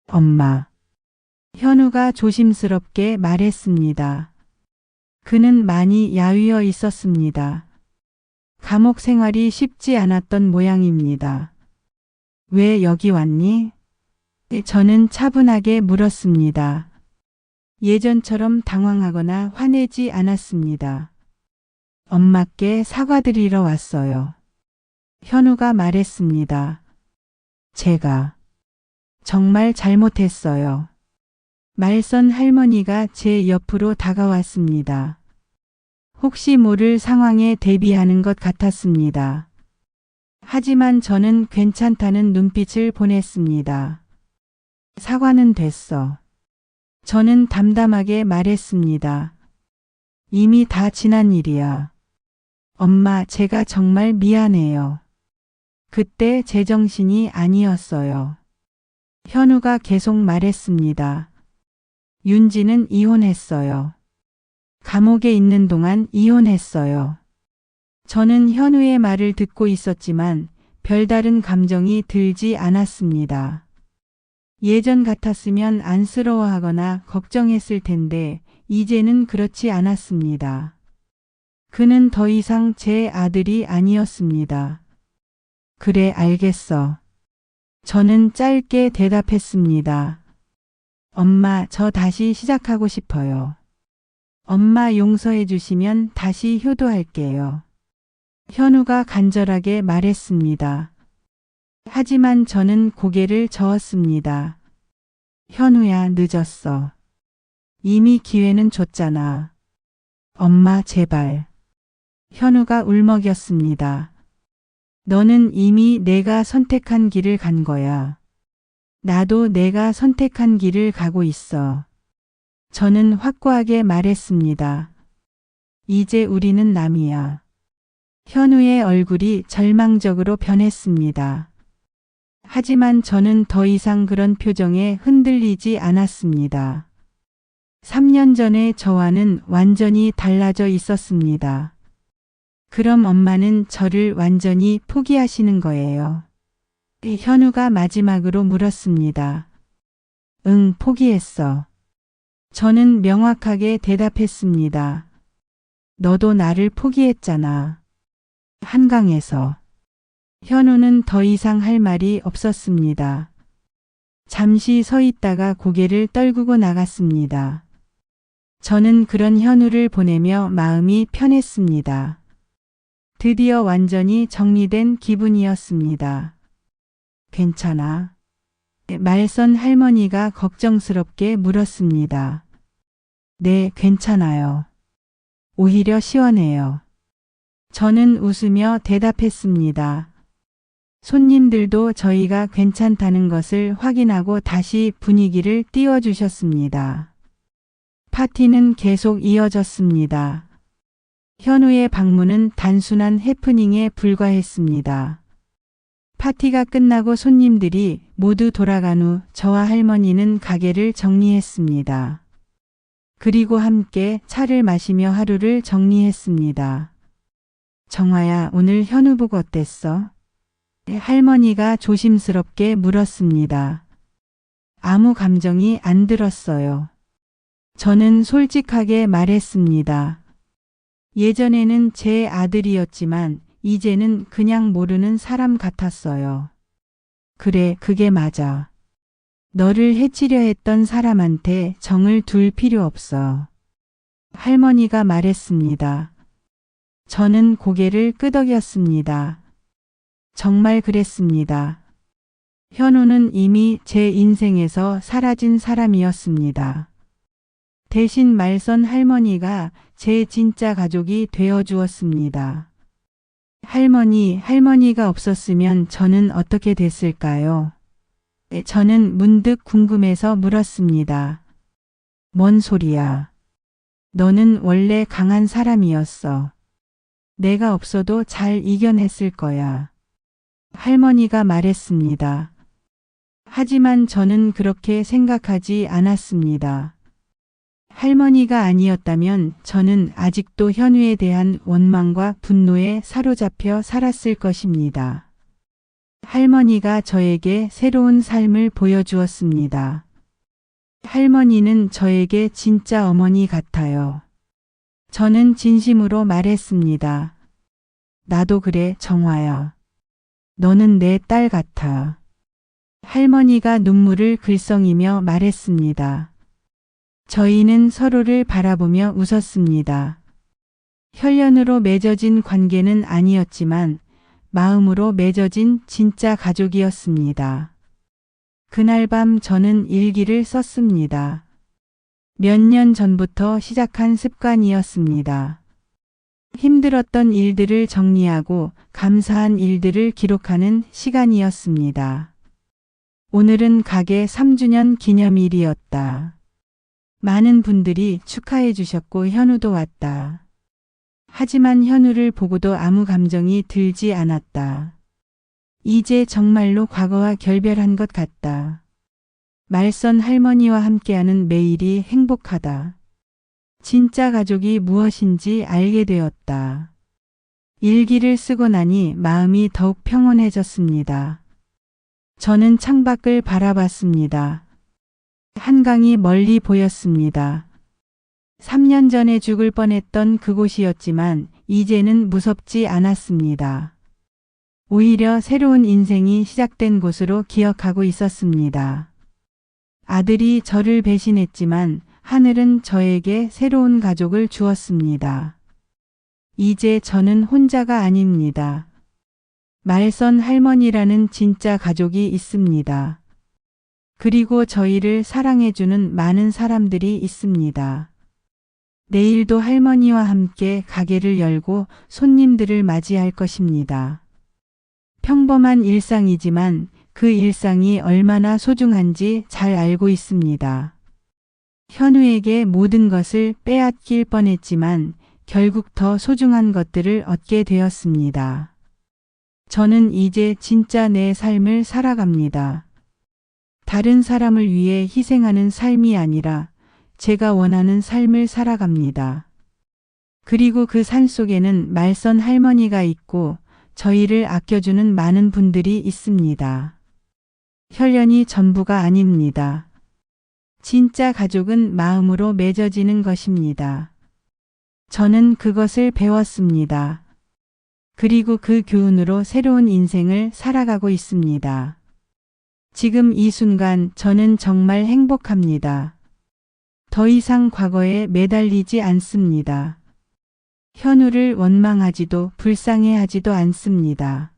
엄마. 현우가 조심스럽게 말했습니다. 그는 많이 야위어 있었습니다. 감옥 생활이 쉽지 않았던 모양입니다. 왜 여기 왔니? 저는 차분하게 물었습니다. 예전처럼 당황하거나 화내지 않았습니다. 엄마께 사과드리러 왔어요. 현우가 말했습니다. 제가 정말 잘못했어요. 말선 할머니가 제 옆으로 다가왔습니다. 혹시 모를 상황에 대비하는 것 같았습니다. 하지만 저는 괜찮다는 눈빛을 보냈습니다. 사과는 됐어. 저는 담담하게 말했습니다. 이미 다 지난 일이야. 엄마, 제가 정말 미안해요. 그때 제정신이 아니었어요. 현우가 계속 말했습니다. 윤지는 이혼했어요. 감옥에 있는 동안 이혼했어요. 저는 현우의 말을 듣고 있었지만 별다른 감정이 들지 않았습니다. 예전 같았으면 안쓰러워하거나 걱정했을 텐데 이제는 그렇지 않았습니다. 그는 더 이상 제 아들이 아니었습니다. 그래, 알겠어. 저는 짧게 대답했습니다. 엄마, 저 다시 시작하고 싶어요. 엄마 용서해 주시면 다시 효도할게요. 현우가 간절하게 말했습니다. 하지만 저는 고개를 저었습니다. 현우야, 늦었어. 이미 기회는 줬잖아. 엄마, 제발. 현우가 울먹였습니다. 너는 이미 내가 선택한 길을 간 거야. 나도 내가 선택한 길을 가고 있어. 저는 확고하게 말했습니다. 이제 우리는 남이야. 현우의 얼굴이 절망적으로 변했습니다. 하지만 저는 더 이상 그런 표정에 흔들리지 않았습니다. 3년 전의 저와는 완전히 달라져 있었습니다. 그럼 엄마는 저를 완전히 포기하시는 거예요? 현우가 마지막으로 물었습니다. 응, 포기했어. 저는 명확하게 대답했습니다. 너도 나를 포기했잖아. 한강에서. 현우는 더 이상 할 말이 없었습니다. 잠시 서 있다가 고개를 떨구고 나갔습니다. 저는 그런 현우를 보내며 마음이 편했습니다. 드디어 완전히 정리된 기분이었습니다. 괜찮아? 말선 할머니가 걱정스럽게 물었습니다. 네, 괜찮아요. 오히려 시원해요. 저는 웃으며 대답했습니다. 손님들도 저희가 괜찮다는 것을 확인하고 다시 분위기를 띄워주셨습니다. 파티는 계속 이어졌습니다. 현우의 방문은 단순한 해프닝에 불과했습니다. 파티가 끝나고 손님들이 모두 돌아간 후 저와 할머니는 가게를 정리했습니다. 그리고 함께 차를 마시며 하루를 정리했습니다. 정화야, 오늘 현우 보고 어땠어? 할머니가 조심스럽게 물었습니다. 아무 감정이 안 들었어요. 저는 솔직하게 말했습니다. 예전에는 제 아들이었지만 이제는 그냥 모르는 사람 같았어요. 그래, 그게 맞아. 너를 해치려 했던 사람한테 정을 둘 필요 없어. 할머니가 말했습니다. 저는 고개를 끄덕였습니다. 정말 그랬습니다. 현우는 이미 제 인생에서 사라진 사람이었습니다. 대신 말선 할머니가 제 진짜 가족이 되어 주었습니다. 할머니가 없었으면 저는 어떻게 됐을까요? 저는 문득 궁금해서 물었습니다. 뭔 소리야? 너는 원래 강한 사람이었어. 내가 없어도 잘 이겨냈을 거야. 할머니가 말했습니다. 하지만 저는 그렇게 생각하지 않았습니다. 할머니가 아니었다면 저는 아직도 현우에 대한 원망과 분노에 사로잡혀 살았을 것입니다. 할머니가 저에게 새로운 삶을 보여주었습니다. 할머니는 저에게 진짜 어머니 같아요. 저는 진심으로 말했습니다. 나도 그래, 정화야. 너는 내 딸 같아. 할머니가 눈물을 글썽이며 말했습니다. 저희는 서로를 바라보며 웃었습니다. 혈연으로 맺어진 관계는 아니었지만 마음으로 맺어진 진짜 가족이었습니다. 그날 밤 저는 일기를 썼습니다. 몇 년 전부터 시작한 습관이었습니다. 힘들었던 일들을 정리하고 감사한 일들을 기록하는 시간이었습니다. 오늘은 가게 3주년 기념일이었다. 많은 분들이 축하해 주셨고 현우도 왔다. 하지만 현우를 보고도 아무 감정이 들지 않았다. 이제 정말로 과거와 결별한 것 같다. 말선 할머니와 함께하는 매일이 행복하다. 진짜 가족이 무엇인지 알게 되었다. 일기를 쓰고 나니 마음이 더욱 평온해졌습니다. 저는 창밖을 바라봤습니다. 한강이 멀리 보였습니다. 3년 전에 죽을 뻔했던 그곳이었지만 이제는 무섭지 않았습니다. 오히려 새로운 인생이 시작된 곳으로 기억하고 있었습니다. 아들이 저를 배신했지만 하늘은 저에게 새로운 가족을 주었습니다. 이제 저는 혼자가 아닙니다. 말선 할머니라는 진짜 가족이 있습니다. 그리고 저희를 사랑해주는 많은 사람들이 있습니다. 내일도 할머니와 함께 가게를 열고 손님들을 맞이할 것입니다. 평범한 일상이지만 그 일상이 얼마나 소중한지 잘 알고 있습니다. 현우에게 모든 것을 빼앗길 뻔했지만 결국 더 소중한 것들을 얻게 되었습니다. 저는 이제 진짜 내 삶을 살아갑니다. 다른 사람을 위해 희생하는 삶이 아니라 제가 원하는 삶을 살아갑니다. 그리고 그 산속에는 말선 할머니가 있고 저희를 아껴주는 많은 분들이 있습니다. 혈연이 전부가 아닙니다. 진짜 가족은 마음으로 맺어지는 것입니다. 저는 그것을 배웠습니다. 그리고 그 교훈으로 새로운 인생을 살아가고 있습니다. 지금 이 순간 저는 정말 행복합니다. 더 이상 과거에 매달리지 않습니다. 현우를 원망하지도 불쌍해하지도 않습니다.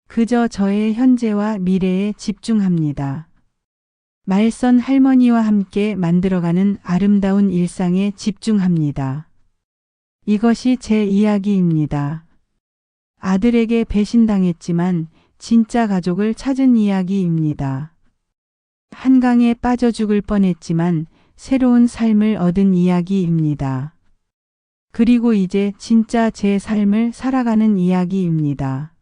그저 저의 현재와 미래에 집중합니다. 말선 할머니와 함께 만들어가는 아름다운 일상에 집중합니다. 이것이 제 이야기입니다. 아들에게 배신당했지만 진짜 가족을 찾은 이야기입니다. 한강에 빠져 죽을 뻔했지만 새로운 삶을 얻은 이야기입니다. 그리고 이제 진짜 제 삶을 살아가는 이야기입니다.